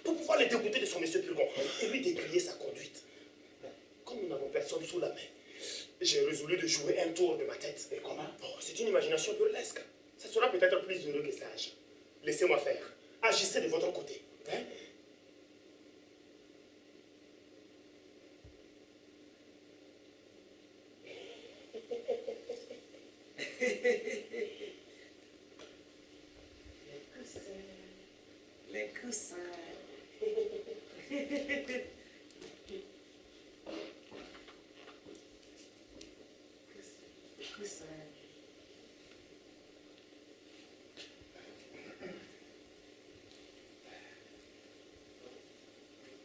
pour pouvoir le dégoûter de son monsieur Purgon et lui décrier sa conduite. Comme nous n'avons personne sous la main, j'ai résolu de jouer un tour de ma tête. Et comment? C'est une imagination burlesque. Ça sera peut-être plus heureux que sage. Laissez-moi faire. Agissez de votre côté. Hein? Les coussins.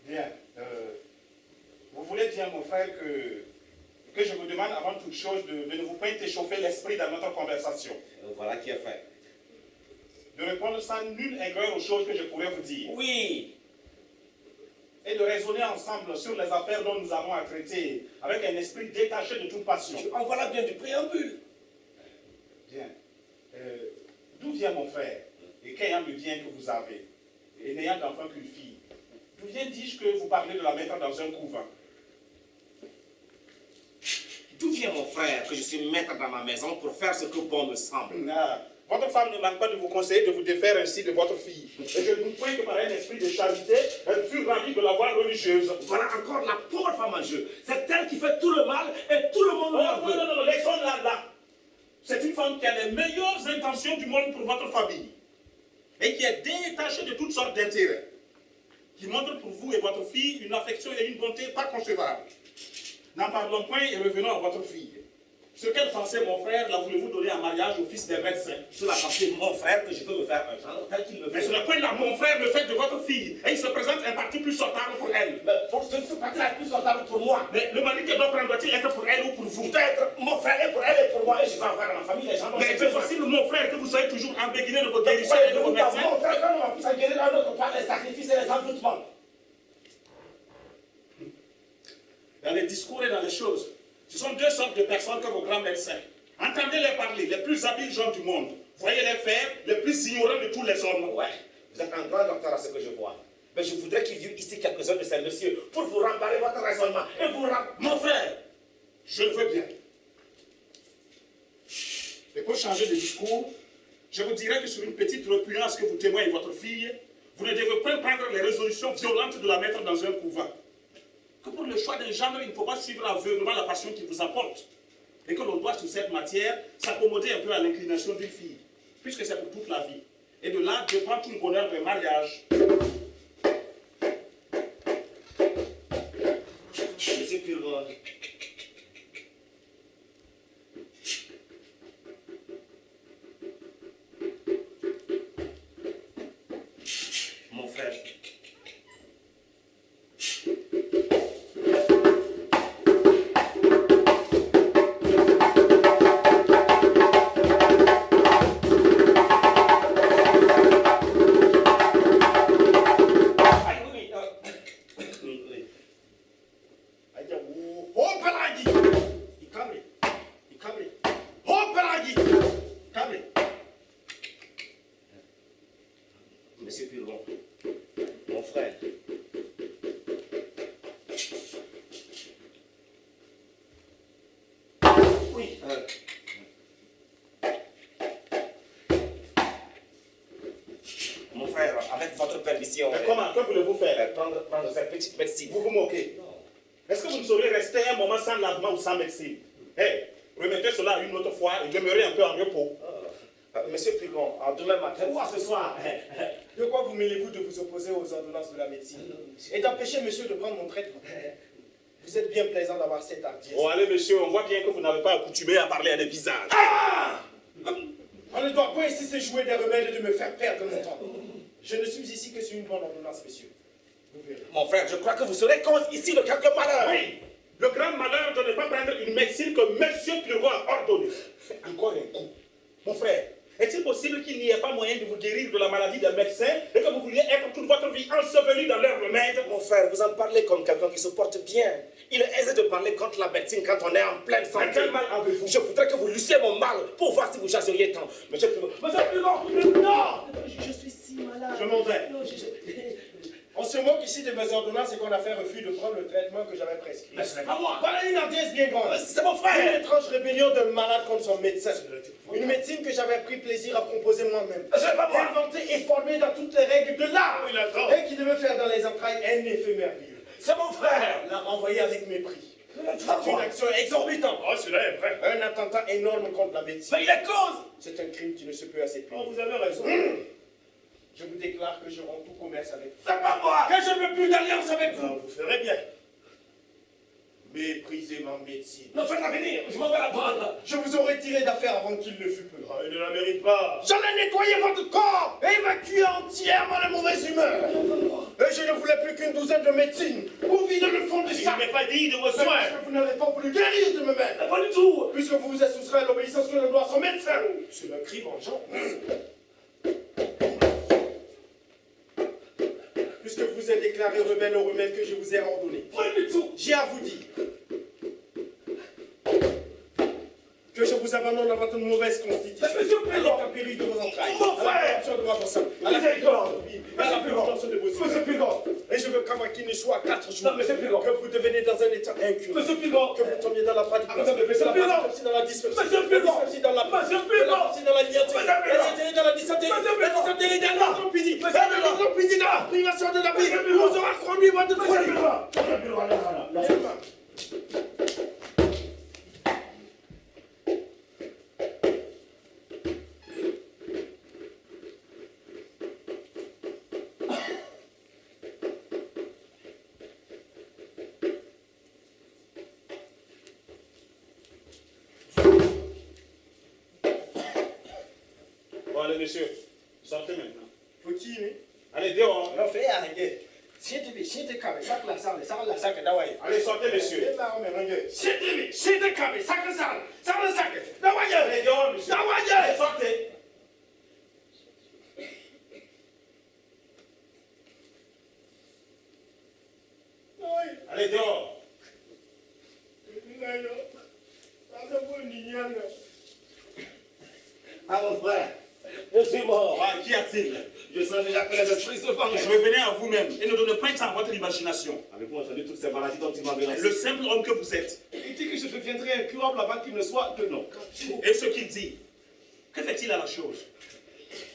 Bien. Vous voulez dire, mon frère, que je vous demande avant toute chose de ne vous pas échauffer l'esprit dans notre conversation. Voilà qui est fait. De répondre sans nulle aigreur aux choses que je pourrais vous dire. Oui. Et de raisonner ensemble sur les affaires dont nous avons à traiter avec un esprit détaché de toute passion. En voilà bien du préambule. Bien. D'où vient mon frère? Et qu'ayant le bien que vous avez, et n'ayant d'enfant qu'une fille, d'où vient, dis-je, que vous parlez de la mettre dans un couvent? D'où vient mon frère que je suis maître dans ma maison pour faire ce que bon me semble? Votre femme ne manque pas de vous conseiller de vous défaire ainsi de votre fille. Et je ne doute point que par un esprit de charité, elle fut ravie de la voir religieuse. Voilà encore la pauvre femme en jeu. C'est elle qui fait tout le mal et tout le monde Oh, veut. non, laissons-la là. C'est une femme qui a les meilleures intentions du monde pour votre famille. Et qui est détachée de toutes sortes d'intérêts. Qui montre pour vous et votre fille une affection et une bonté pas concevables. N'en parlons point et revenons à votre fille. Ce qu'elle pensait, mon frère, la voulez-vous donner en mariage au fils des médecins? Sur la pensée de mon frère que je veux me faire un genre tel qu'il me Mais fait. ce n'est point là, mon frère, le fait de votre fille. Et il se présente un parti plus sortable pour elle. Mais pour ce parti est plus sortable pour moi. Mais le mari qu'elle doit prendre doit-il être pour elle ou pour vous? Peut-être mon frère est pour elle et pour moi. Et je vais en faire dans ma famille les gens. Mais c'est possible, mon frère, que vous soyez toujours embéguiné de vos guérisseurs et de vos Mon médecins. frère, quand on va plus en guérir un autre par les sacrifices et les envoûtements. Dans les discours et dans les choses, ce sont deux sortes de personnes que vos grands médecins. Entendez-les parler, les plus habiles gens du monde. Voyez-les faire, les plus ignorants de tous les hommes. Ouais, vous êtes un grand docteur à ce que je vois. Mais je voudrais qu'il y ait ici quelques-uns de ces messieurs pour vous rembarrer votre raisonnement et vous Mon frère, je le veux bien. Et pour changer de discours, je vous dirais que sur une petite repugnance que vous témoignez votre fille, vous ne devez pas prendre les résolutions violentes de la mettre dans un couvent. Que pour le choix d'un gendre, il ne faut pas suivre aveuglement la passion qui vous apporte. Et que l'on doit, sur cette matière, s'accommoder un peu à l'inclination d'une fille, puisque c'est pour toute la vie. Et de là dépend tout le bonheur d'un mariage. Monsieur Purgon. Mon frère. Monsieur Purgon, mon frère. Oui. Mon frère, avec votre permission. mission. Mais comment? Que voulez-vous faire? Prendre cette petite médecine. Vous vous moquez. Est-ce que vous ne sauriez rester un moment sans lavement ou sans médecine? Hey, remettez cela une autre fois et demeurez un peu en repos. Monsieur Pigon, demain matin ou à ce soir. De quoi vous mêlez-vous de vous opposer aux ordonnances de la médecine et d'empêcher monsieur de prendre mon traitement? Vous êtes bien plaisant d'avoir cette hardiesse. Bon, allez, monsieur, on voit bien que vous n'avez pas accoutumé à parler à des visages. On ne doit pas ici se jouer des remèdes et de me faire perdre mon temps. Je ne suis ici que sur une bonne ordonnance, monsieur. Vous verrez. Mon frère, je crois que vous serez cause ici de quelques malheurs. Oui, le grand malheur de ne pas prendre une médecine que monsieur Turgot a ordonnée. Encore un coup. Mon frère, est-il possible qu'il n'y ait pas moyen de vous guérir de la maladie d'un médecin et que vous vouliez être toute votre vie enseveli dans leurs remèdes? Mon frère, vous en parlez comme quelqu'un qui se porte bien. Il est aisé de parler contre la médecine quand on est en pleine santé. Mais quel mal avez-vous? Je voudrais que vous lussiez mon mal pour voir si vous chasseriez tant. Monsieur Pigon, non! Je suis si malade. Je m'en vais. On se moque ici de mes ordonnances et qu'on a fait refus de prendre le traitement que j'avais prescrit. Mais ce n'est pas moi. Voilà une hardiesse bien grande. C'est mon Une frère! étrange rébellion d'un malade contre son médecin. Une médecine que j'avais pris plaisir à composer moi-même. C'est pas moi! Inventée et formée dans toutes les règles de l'art. Il a tort. Et qui devait faire dans les entrailles un effet merveilleux. C'est mon frère! La renvoyer avec mépris. C'est une action exorbitante. Oh, cela est vrai. Un attentat énorme contre la médecine. Mais il est cause! C'est un crime qui ne se peut assez punir. Oh, vous avez raison. Je vous déclare que je romps tout commerce avec vous. C'est pas moi! Que je ne veux plus d'alliance avec vous. Non, vous ferez bien. Méprisez ma médecine. Non, faites-la venir! Je m'en vais la prendre! Je vous aurais tiré d'affaire avant qu'il ne fût peu. Oh, il ne la mérite pas. J'en ai nettoyé votre corps et évacué entièrement la mauvaise humeur. Et je ne voulais plus qu'une douzaine de médecines pour vider le fond du Il sac. n'est pas dit de vos Mais soins. puisque vous n'avez pas voulu guérir de me-même. Pas du tout! Puisque vous vous êtes soustrait à l'obéissance que l'on doit à son médecin. C'est un cri vengeant. Puisque vous êtes déclaré rebelle au remède que je vous ai ordonné. Pas du tout! J'ai à vous dire que je vous abandonne à votre mauvaise constitution. Mais monsieur Pigon! À l'intempérie de vos entrailles. Mon À la frère! corruption de votre sang. À la Miséricorde! à la purgation de vos yeux. Monsieur Pigon! Et je veux qu'avant qu'il ne soit 4 jours, Non, monsieur Pigon! que vous deveniez dans un état incurable. Monsieur Pigon! Que vous tombiez dans la pratique. Monsieur Pigon! dans la dyspepsie. Monsieur La Pigon! dyspepsie dans la Monsieur la Pigon! dyspepsie dans la liature. Monsieur Pigon! La dysenterie dans la dysenterie. Monsieur La Pigon! dysenterie dans l'entropisie. Monsieur La Pigon! l'entropisie dans la privation de la vie. Monsieur Pigon! Vous aurez conduit votre folie. Monsieur Pigon, là. Bon, allez, monsieur. Sortez maintenant. Faut qui, né? Allez, dehors. Non, fais rien. Siete cabe, sac la sac dawaye. Allez, sortez, monsieur. Siete cabe, sac la sac dawaye. Allez, dehors, monsieur. Dawaye. Allez, sortez. Allez, dehors. Ah, mon frère! Je suis mort! Ah, qu'y a-t-il? Je sens déjà que les esprits se font. Revenez à vous-même et ne donnez point ça à votre imagination. Avez-vous entendu toutes ces maladies dont il m'avait lancé? Le simple homme que vous êtes. Il dit que je deviendrai incurable avant qu'il ne soit que non. Et ce qu'il dit, que fait-il à la chose?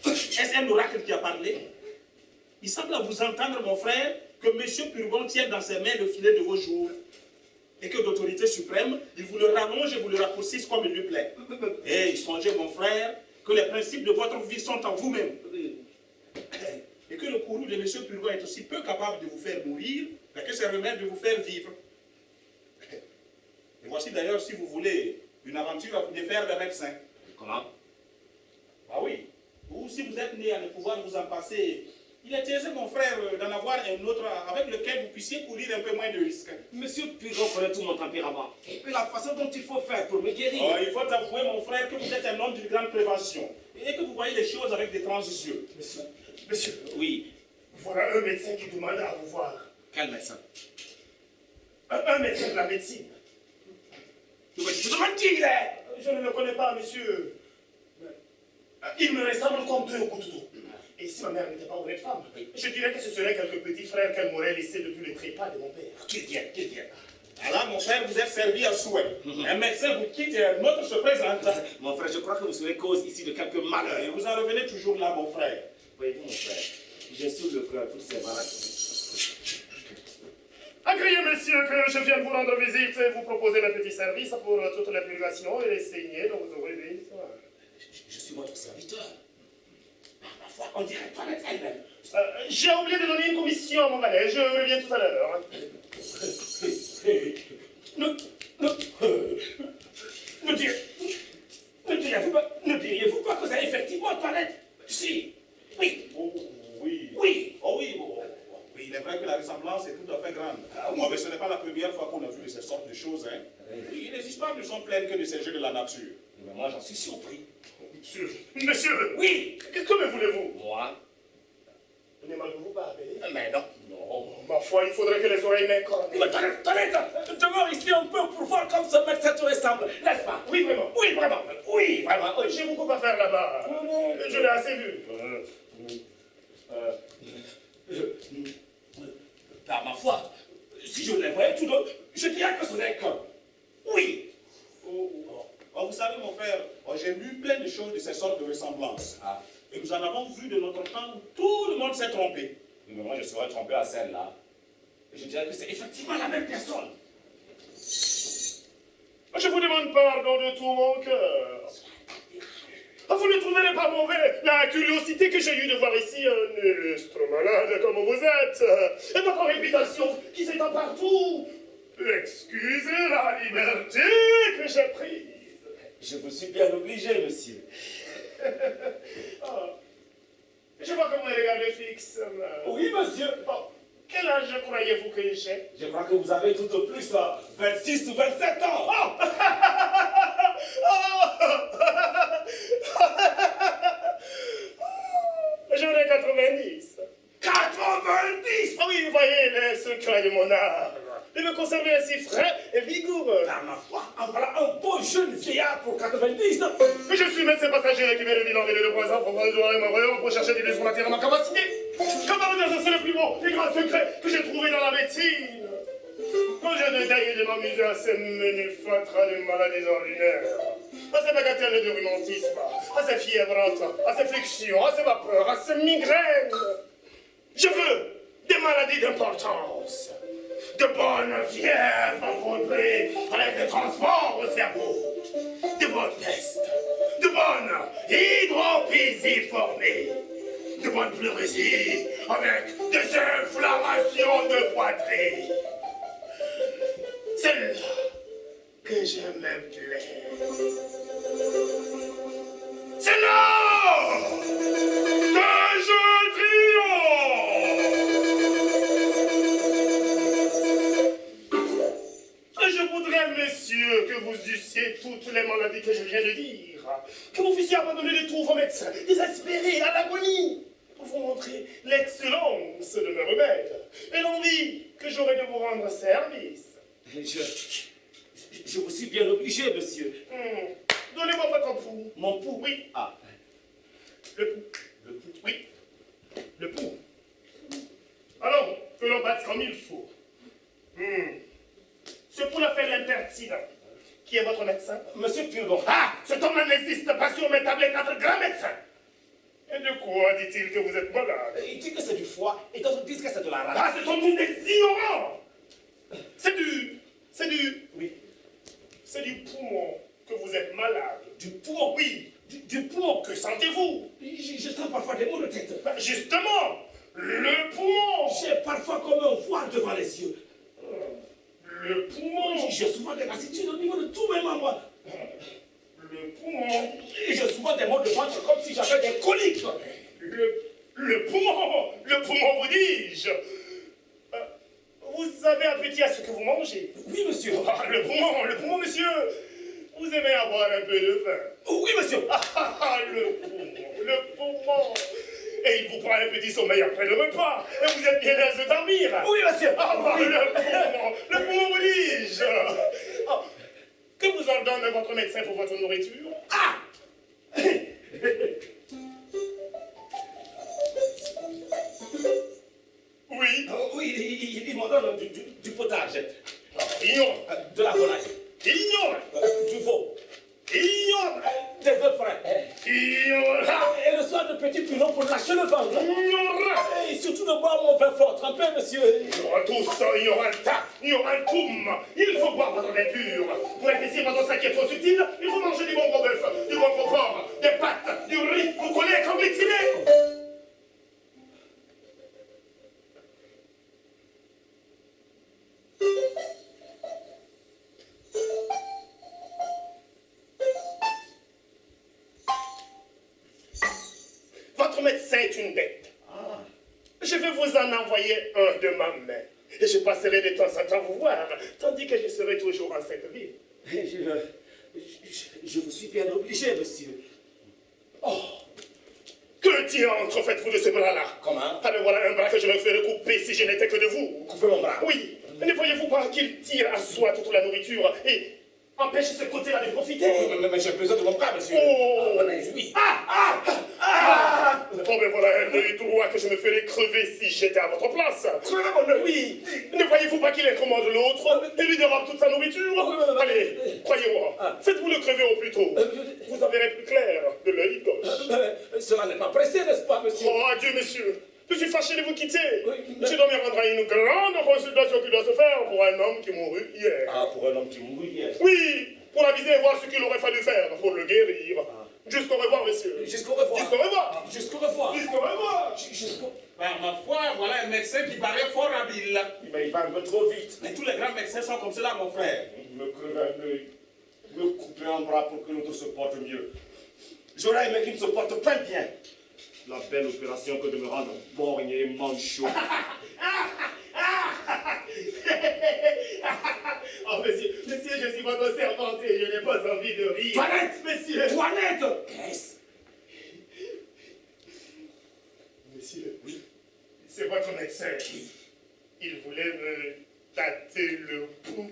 Est-ce un oracle qui a parlé? Il semble à vous entendre, mon frère, que M. Purgon tient dans ses mains le filet de vos jours. Et que d'autorité suprême, il vous le rallonge et vous le raccourcisse comme il lui plaît. Et songez, mon frère, que les principes de votre vie sont en vous-même. Et que le courroux de M. Purgon est aussi peu capable de vous faire mourir que ses remèdes de vous faire vivre. Et voici d'ailleurs, si vous voulez, une aventure à vous défaire des médecins. Comment? Ah oui. Ou si vous êtes né à ne pouvoir vous en passer, il est aisé, mon frère, d'en avoir un autre avec lequel vous puissiez courir un peu moins de risques. Monsieur Pigon connaît tout mon tempérament. Et la façon dont il faut faire pour me guérir. Oh, il faut avouer, mon frère, que vous êtes un homme d'une grande prévention et que vous voyez les choses avec des transitions. Monsieur, Oui. voilà un médecin qui demande à vous voir. Quel médecin? Un médecin de la médecine. Je me demande qui il est. Je ne le connais pas, monsieur. Il me ressemble comme deux gouttes d'eau. Et si ma mère n'était pas honnête femme, je dirais que ce serait quelques petits frères qu'elle m'aurait laissés depuis les trépas de mon père. Qu'il vienne, qu'il vienne. Alors, mon frère, vous êtes servi à souhait. Un médecin vous quitte et un autre se présente. Mon frère, je crois que vous serez cause ici de quelques malheurs. Et vous en revenez toujours là, mon frère. Voyez-vous, mon frère, J'ai sur le cœur toutes ces malades. Agréez, messieurs, que je vienne vous rendre visite et vous proposer un petit service pour toute la purgation et les saignées dont vous aurez besoin. Je suis votre serviteur. Ma foi, on dirait Toilette elle-même. J'ai oublié de donner une commission à mon valet, je reviens tout à l'heure. Ne diriez-vous pas que c'est effectivement Toilette? Si. Oui. Oh, oui. Oui. Oh, oui. Oui, il est vrai que la ressemblance est tout à fait grande. Mais ce n'est pas la première fois qu'on a vu de ces sortes de choses. Hein. Oui, il n'existe pas de sont pleines que de ces jeux de la nature. Mais moi, j'en suis surpris. Monsieur, Oui. que me voulez-vous? Moi? Ne m'avez-vous pas appelé? Mais non. Non, ma foi, il faudrait que les oreilles m'incornent. Mais Toilette, demeure ici un peu pour voir comme ce médecin te ressemble, n'est-ce pas? Oui, vraiment. Oui, vraiment. Oui, vraiment. Oui. J'ai beaucoup à faire là-bas. Je l'ai assez vu. Par ma foi, si je les voyais tous deux, je dirais que ce n'est que... Oui. Oh, vous savez, mon frère, j'ai lu plein de choses de ces sortes de ressemblances. Et nous en avons vu de notre temps où tout le monde s'est trompé. Mais moi, je serais trompé à celle-là. Je dirais que c'est effectivement la même personne. Je vous demande pardon de tout mon cœur. Vous ne trouverez pas mauvais la curiosité que j'ai eue de voir ici un illustre malade comme vous êtes. Et votre réputation qui s'étend partout. Excusez la liberté que j'ai prise. Je vous suis bien obligé, monsieur. Je vois que vous me regardez fixe. Oui, monsieur. Quel âge croyez-vous que j'ai? Je crois que vous avez tout au plus 26 ou 27 ans. J'en ai 90. 90! Ah oui, vous voyez les secrets de mon art. De me conserver ainsi frais et vigoureux. Par ma foi, en voilà un beau jeune vieillard pour 90. Mais je suis médecin passager qui met le bilan des 2 ans pour voir le malheur pour chercher des leçons matières à ma capacité. Comme par hasard, c'est le plus beau des grands secrets que j'ai trouvé dans la médecine. Quand je détaille de m'amuser à ces menus fatras de maladies ordinaires, à ces bagatelles de rhumatisme, à ces fièvres, à ces flexions, à ces vapeurs, à ces migraines. Je veux des maladies d'importance. De bonnes fièvres vaudrées avec des transports au cerveau. De bonnes pestes. De bonnes hydropisiformies. De bonnes pleurésies avec des inflammations de poitrine. C'est là que je me plais. C'est là que je triomphe. Je voudrais, messieurs, que vous eussiez toutes les maladies que je viens de dire. Que vous puissiez abandonner de tous vos médecins, désespérés à l'agonie, pour vous montrer l'excellence de mes remèdes et l'envie que j'aurais de vous rendre service. Je vous suis bien obligé, monsieur. Donnez-moi votre pouls. Mon pouls? Oui. Le pouls. Le pouls. Oui. Le pouls. Alors, que l'on batte comme il faut. Ce pouls a fait l'impertinent. Qui est votre médecin? Monsieur Purgon. Cet homme n'existe pas sur mes tablettes entre grands médecins. Et de quoi dit-il que vous êtes malade? Il dit que c'est du foie et d'autres disent que c'est de la rate. Ce sont tous des ignorants. C'est du... Oui. C'est du poumon que vous êtes malade. Du poumon? Oui. Du poumon. Que sentez-vous? Je sens parfois des maux de tête. Justement, le poumon. J'ai parfois comme un voile devant les yeux. Le poumon. J'ai souvent des lassitudes au niveau de tous mes membres. Le poumon. Et j'ai souvent des maux de ventre comme si j'avais des coliques. Le poumon. Le poumon, vous dis-je. Vous avez appétit à ce que vous mangez? Oui, monsieur. Le poumon, monsieur. Vous aimez avoir un peu de vin? Oui, monsieur. Le poumon. Et il vous prend un petit sommeil après le repas. Et vous êtes bien aise de dormir. Oui, monsieur. Le poumon, vous dis-je. Que vous ordonne votre médecin pour votre nourriture? Oui. Oui, il m'en donne du potage. Ignore. De la volaille. Ignore. Du veau. Ignorant. des œufs frais. Ignorant. Et le soir de petits pilons pour lâcher le ventre. Ignorant. Et surtout de boire mon vin fort trempé, monsieur. Ignorant, ignorantum. Il faut boire votre vin pur. Pour épaissir votre sac qui est trop subtil, il faut manger du bon gros bœuf, du bon gros porc, des pâtes, du riz, vous collez comme les tilets. Votre médecin est une bête. Je vais vous en envoyer un de ma main. Et je passerai de temps en temps vous voir, tandis que je serai toujours en cette ville. Je vous suis bien obligé, monsieur. Oh! Que diantre faites-vous de ce bras-là? Comment? Ah ben voilà un bras que je me ferais couper si je n'étais que de vous. Couper mon bras? Oui. Ne voyez-vous pas qu'il tire à soi toute la nourriture et empêche ce côté-là de profiter? Mais j'ai besoin de mon bras, monsieur. Oh! Oui. Bon ben voilà un œil droit que je me ferais crever si j'étais à votre place. Crevez mon œil. Oui. Ne voyez-vous pas qu'il incommande l'autre et lui dérobe toute sa nourriture? Allez, croyez-moi, faites-vous le crever au plus tôt. Vous en verrez plus clair de l'œil gauche. Cela n'est pas pressé, n'est-ce pas, monsieur? Oh, adieu, monsieur. Je suis fâché de vous quitter. Oui, mais- Je dois me rendre à une grande consultation qui doit se faire pour un homme qui mourut hier. Ah, pour un homme qui mourut hier. Oui, pour l'aviser et voir ce qu'il aurait fallu faire pour le guérir. Jusqu'au revoir, monsieur. Jusqu'au revoir. Jusqu'au revoir. Jusqu'au revoir. Jusqu'au revoir. Jusqu'au... Par ma foi, voilà un médecin qui paraît fort habile. Mais il va un peu trop vite. Mais tous les grands médecins sont comme cela, mon frère. Me crever un œil, me couper un bras pour que l'autre se porte mieux. J'aurais aimé qu'il se porte pas bien. La belle opération que de me rendre borgne et manchot. Oh, monsieur, je suis votre servante et je n'ai pas envie de rire. Toilette, monsieur. Toilette. Qu'est-ce? Monsieur, oui, c'est votre médecin. Il voulait me tâter le pouls.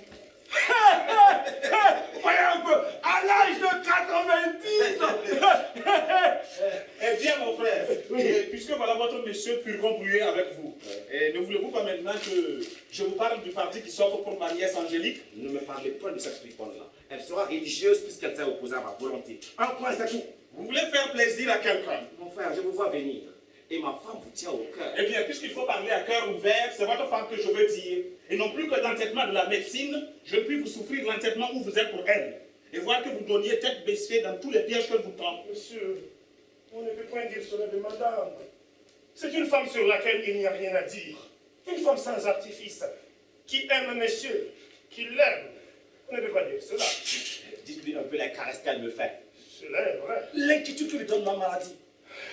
Voyez un peu, à l'âge de 90. Eh bien, mon frère, puisque voilà votre monsieur purgombrié avec vous, et ne voulez-vous pas maintenant que je vous parle du parti qui s'offre pour ma nièce Angélique? Ne me parlez pas de cette friponne-là. Elle sera religieuse puisqu'elle s'est opposée à ma volonté. Un point, c'est tout. Vous voulez faire plaisir à quelqu'un? Mon frère, je vous vois venir. Et ma femme vous tient au cœur. Eh bien, puisqu'il faut parler à cœur ouvert, c'est votre femme que je veux dire. Et non plus que l'entêtement de la médecine, je ne puis vous souffrir l'entêtement où vous êtes pour elle. Et voir que vous donniez tête baissée dans tous les pièges qu'elle vous tend. Monsieur, on ne peut point dire cela de madame. C'est une femme sur laquelle il n'y a rien à dire. Une femme sans artifice, qui aime monsieur, qui l'aime. On ne peut pas dire cela. Dites-lui un peu les caresses qu'elle me fait. Cela est vrai. L'inquiétude que lui donne ma maladie.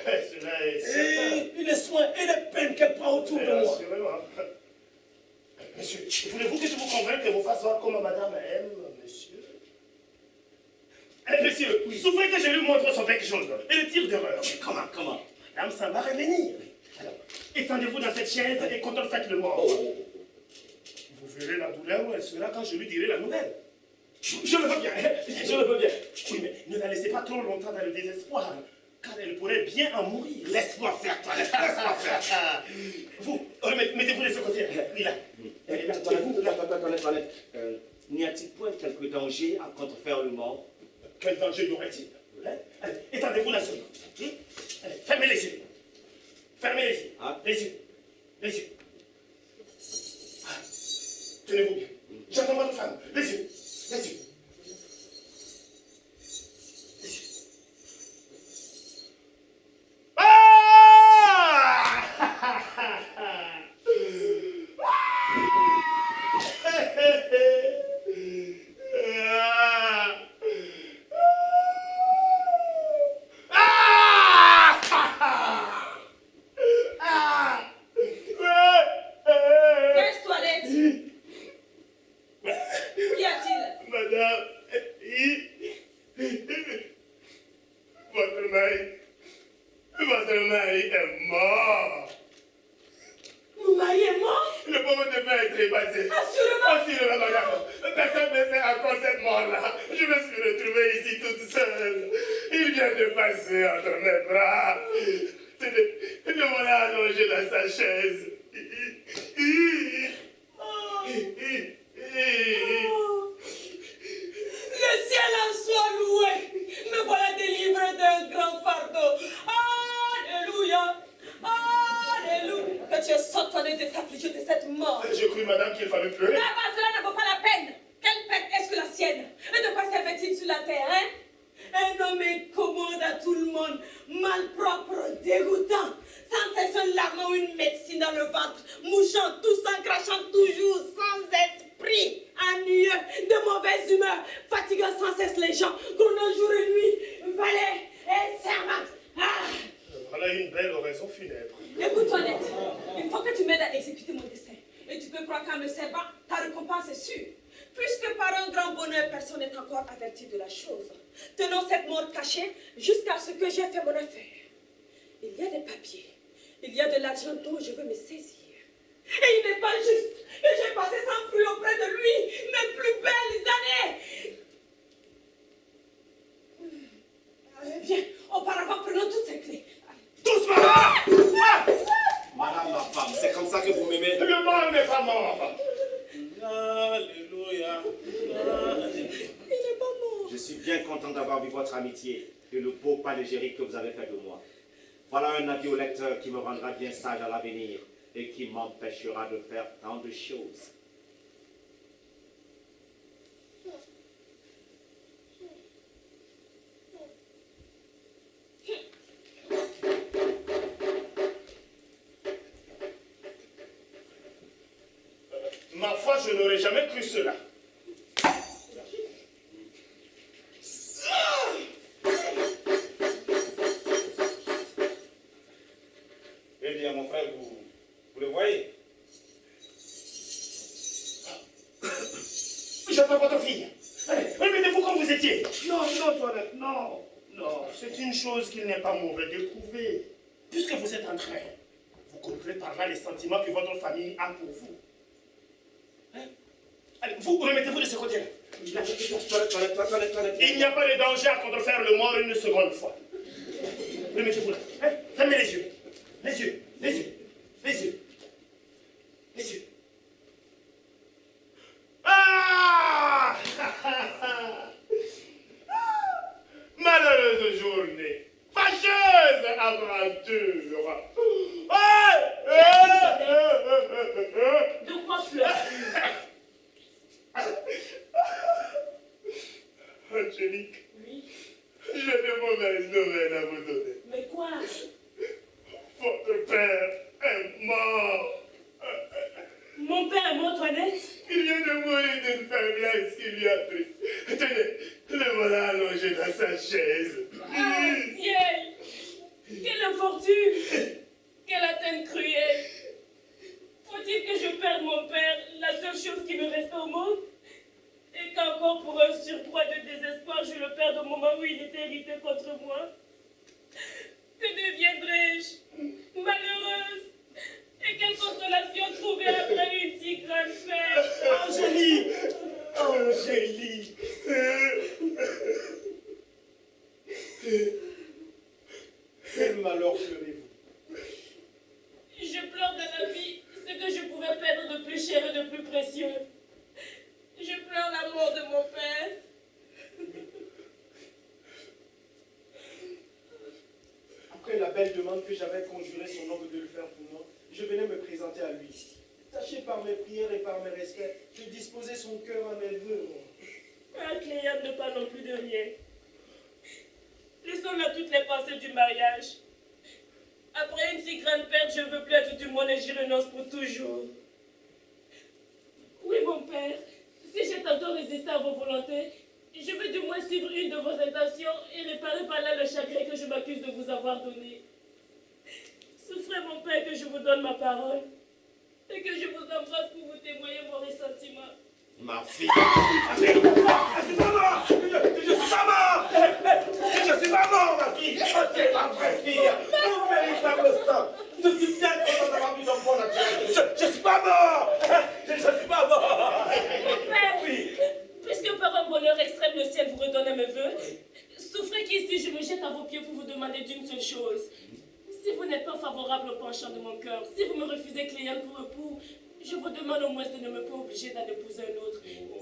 Cela est certain. Et les soins et les peines qu'elle prend autour de moi. Assurément. Monsieur, voulez-vous que je vous convainque que vous fassiez voir comment madame aime monsieur? Monsieur, souffrez que je lui montre son bec jaune et le tir d'erreur. Comment? Madame s'en va revenir. Alors, étendez-vous dans cette chaise et contrefaites-le moi. Vous verrez la douleur où elle sera quand je lui dirai la nouvelle. Je le veux bien. Je le veux bien. Oui, mais ne la laissez pas trop longtemps dans le désespoir, car elle pourrait bien en mourir. Laisse-moi faire, toi. Laisse-moi faire. Vous, mettez-vous de ce côté. Oui, là. Toilette. N'y a-t-il point quelque danger à contrefaire le mort? Quel danger y aurait-il? Allez, étendez-vous là seulement. Allez, fermez les yeux. Fermez les yeux. Hein? Les yeux. Les yeux. Ah, tenez-vous bien. J'entends votre femme. Les yeux. Les yeux. Les yeux. Qu'est-ce toilette? Qu'y a-t-il? Madame, votre mari est mort. Mon mari est mort? Le pauvre devait être trépassé. Assurément. Assurément, madame. Personne ne sait à quoi cette mort-là. Je me suis retrouvée ici toute seule. Il vient de passer entre mes bras. Le voilà allongé dans sa chaise. Le ciel en soit loué. tout le monde, malpropre, dégoûtant, sans cesse un larme ou une médecine dans le ventre, mouchant, toussant, crachant toujours, sans esprit, ennuyeux, de mauvaise humeur, fatiguant sans cesse les gens, grondant jour et nuit, valet et servante. Ah! Voilà une belle oraison funèbre. Écoute-toi, Net, il faut que tu m'aides à exécuter mon dessein. Et tu peux croire qu'en me servant, ta récompense est sûre. Puisque par un grand bonheur, personne n'est encore averti de la chose. Tenons cette mort cachée jusqu'à ce que j'ai fait mon affaire. Il y a des papiers, il y a de l'argent dont je veux me saisir. Et il n'est pas juste que j'ai passé sans fruit auprès de lui mes plus belles années. Viens, auparavant, prenons toutes ces clés. Doucement! Madame ma femme, c'est comme ça que vous m'aimez? Le mort n'est pas mort. Alléluia. Il n'est pas mort. Je suis bien content d'avoir vu votre amitié et le beau panégyrique que vous avez fait de moi. Voilà un avis au lecteur qui me rendra bien sage à l'avenir et qui m'empêchera de faire tant de choses. Ma foi, je n'aurais jamais cru cela. Eh bien, mon frère, vous le voyez? J'attends votre fille. Allez, remettez-vous comme vous étiez. Non, non, Toilette, non. Non, c'est une chose qu'il n'est pas mauvais d'éprouver. Puisque vous êtes en train, vous comprendrez par là les sentiments que votre famille a pour vous. Hein? Allez, vous remettez-vous de ce côté-là. Il n'y a pas de danger à contrefaire le mort une seconde fois. Remettez-vous là. Hein? Fermez les yeux. Les yeux, les yeux, les yeux. Les yeux. Ah! Malheureuse journée. Fâcheuse aventure. De quoi pleures-tu? Angélique, Oui. j'ai de mauvaises nouvelles à vous donner. Mais quoi? Votre père est mort. Mon père est mort, Antoinette? Il vient de mourir d'une faiblesse qui lui a pris. Tenez, le voilà allongé dans sa chaise. Ah, ciel! Quelle infortune! Quelle atteinte cruelle! Faut-il que je perde mon père, la seule chose qui me reste au monde? Et qu'encore pour un surcroît de désespoir, je le perds au moment où il était irrité contre moi? Que deviendrai-je? Malheureuse! Et quelle consolation trouver après une si grande perte? Angélique! Angélique! Quel malheur pleurez-vous? Je pleure de la vie ce que je pouvais perdre de plus cher et de plus précieux. Je pleure la mort de mon père. Après la belle demande que j'avais conjuré son oncle de le faire pour moi, je venais me présenter à lui. Taché par mes prières et par mes respects, je disposais son cœur à mes voeux. Ah, Cléa ne parle non plus de rien. Laissons là toutes les pensées du mariage. Après une si grande perte, je ne veux plus être du monde et j'y renonce pour toujours. Oui, mon père, si j'ai tantôt résisté à vos volontés, je veux du moins suivre une de vos intentions et réparer par là le chagrin que je m'accuse de vous avoir donné. Souffrez, mon père, que je vous donne ma parole et que je vous embrasse pour vous témoigner mon ressentiment. Ma fille! Je suis pas mort! Je suis pas mort! Je suis pas mort, ma fille! C'est ma vraie fille! Mon véritable sang! Je suis bien content d'avoir vu l'enfant naturel! Je suis pas mort! Je suis pas mort! Mon père, Oui! puisque par un bonheur extrême le ciel vous redonne à mes voeux, souffrez qu'ici je me jette à vos pieds pour vous demander d'une seule chose. Si vous n'êtes pas favorable au penchant de mon cœur, si vous me refusez Cléane pour époux, je vous demande au moins de ne me pas obliger d'en épouser un autre.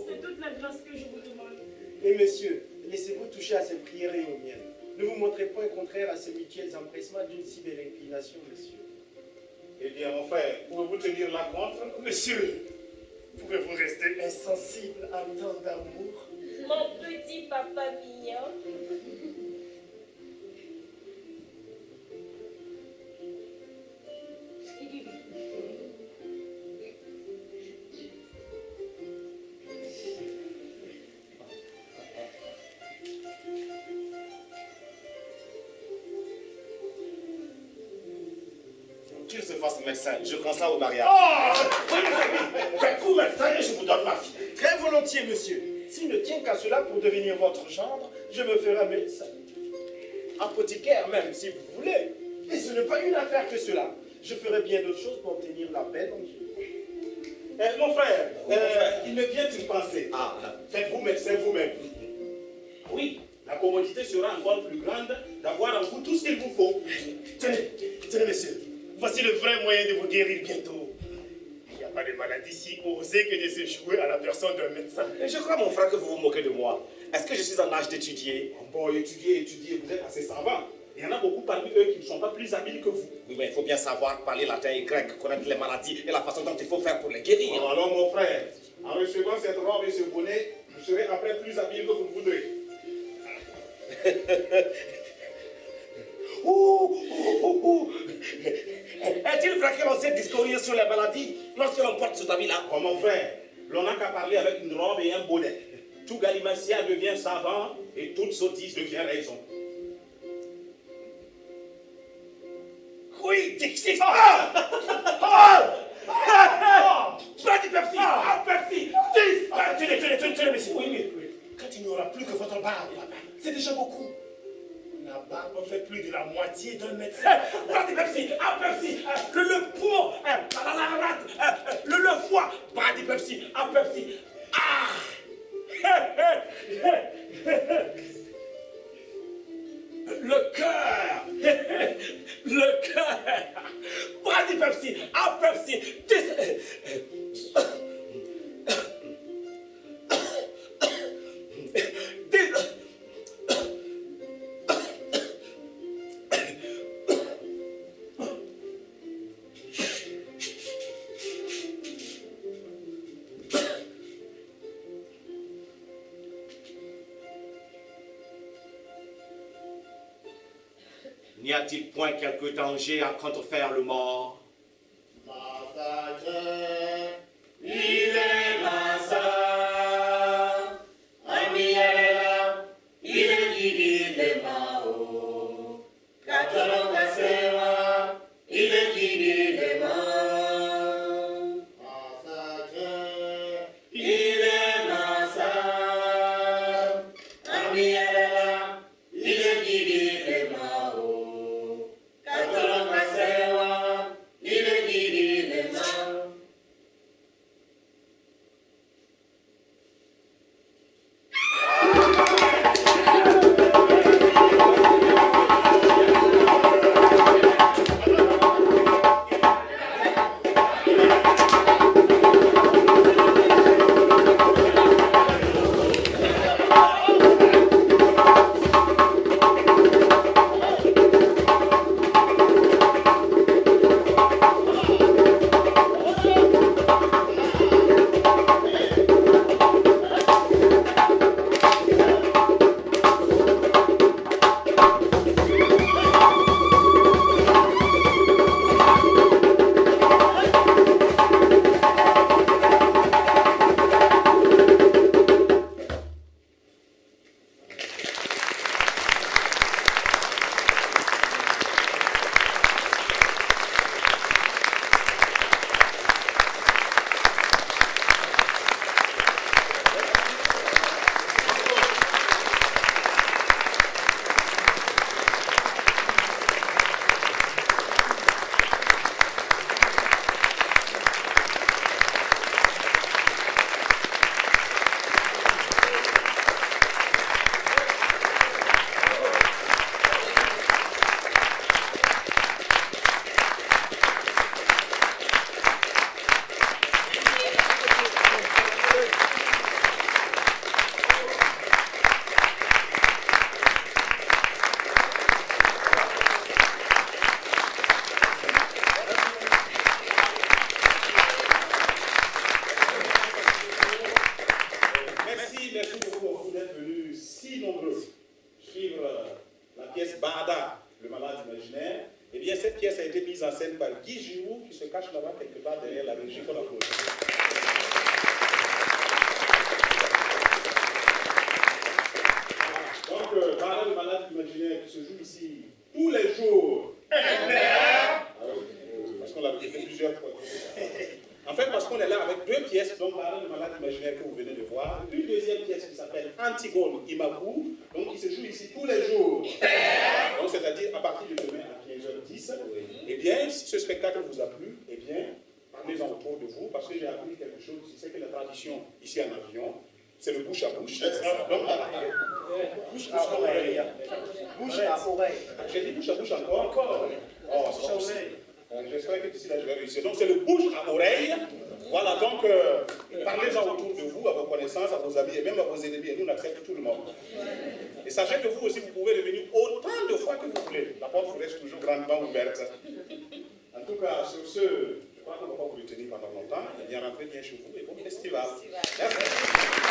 C'est toute la grâce que je vous demande. Et monsieur, laissez-vous toucher à ces prières et aux miennes. Ne vous montrez point contraire à ces mutuels empressements d'une si belle inclination, monsieur. Eh bien, mon frère, pouvez-vous tenir la contre? Monsieur, pouvez-vous rester insensible à tant d'amour? Mon petit papa mignon. Qu'il se fasse médecin, je consens au mariage. Oh, faites-vous médecin et je vous donne ma fille. Très volontiers, monsieur. S'il ne tient qu'à cela pour devenir votre gendre, je me ferai médecin. Apothicaire même, si vous voulez. Et ce n'est pas une affaire que cela. Je ferai bien d'autres choses pour obtenir la paix dans Dieu. Mon frère, il me vient une pensée. Faites-vous médecin vous-même. Oui, la commodité sera encore plus grande d'avoir en vous tout ce qu'il vous faut. Tenez, messieurs, voici le vrai moyen de vous guérir bientôt. Il n'y a pas de maladie si osée que de se jouer à la personne d'un médecin. Et je crois, mon frère, que vous vous moquez de moi. Est-ce que je suis en âge d'étudier? Bon, étudiez, vous êtes assez savant. Il y en a beaucoup parmi eux qui ne sont pas plus habiles que vous. Oui, mais il faut bien savoir parler latin et grec, connaître les maladies et la façon dont il faut faire pour les guérir. Bon, alors, mon frère, en recevant cette robe et ce bonnet, vous serez après plus habile que vous le voudrez. Est-il vrai que l'on sait discourir sur les maladies lorsque l'on porte cet habit-là? Oh, mon frère, l'on n'a qu'à parler avec une robe et un bonnet. Tout galimatia devient savant et toute sottise devient raison. Oui, Dixis! Pas du Pepsi! Pepsi! Tenez, messieurs, oui. Quand il n'y aura plus que votre barbe, c'est déjà beaucoup. La barbe fait plus de la moitié d'un médecin. Pas du Pepsi! Pepsi! Le poumon! Le foie! Pas du Pepsi! Pepsi! Le cœur! Le cœur! Pas du Pepsi! Pepsi! N'y a-t-il point quelque danger à contrefaire le mort? Il est massa, ami elle il est guidi le mao, katolo kasema, il est guidi le mao. Il est massa, ami elle il est guidi le mao, katolo kasema, il est guidi le mao. Qui se cache là-bas quelque part derrière la régie qu'on applaudit. Donc, Bada le malade imaginaire qui se joue ici tous les jours. Parce pièce, donc par le malade imaginaire que vous venez de voir, une deuxième pièce qui s'appelle Antigone Imagu, donc qui se joue ici tous les jours. Donc c'est-à-dire à partir de demain à 15h10. Eh bien, si ce spectacle vous a plu, eh bien, parlez-en autour de vous, parce que j'ai appris quelque chose, c'est que la tradition ici en Avion, c'est le bouche à bouche. Donc, bouche à oreille. Bouche à oreille. J'ai dit bouche à bouche encore. Encore. Oh, bouche à oreille. J'espère que d'ici là je vais réussir. Donc c'est le bouche à oreille. Voilà, donc parlez-en autour de vous, à vos connaissances, à vos amis et même à vos ennemis. Et nous, on accepte tout le monde. Et sachez que vous aussi, vous pouvez revenir autant de fois que vous voulez. La porte vous reste toujours grandement ouverte. En tout cas, sur ce, je crois qu'on ne va pas vous retenir pendant longtemps. Et bien, rentrez bien chez vous et bon festival. Merci.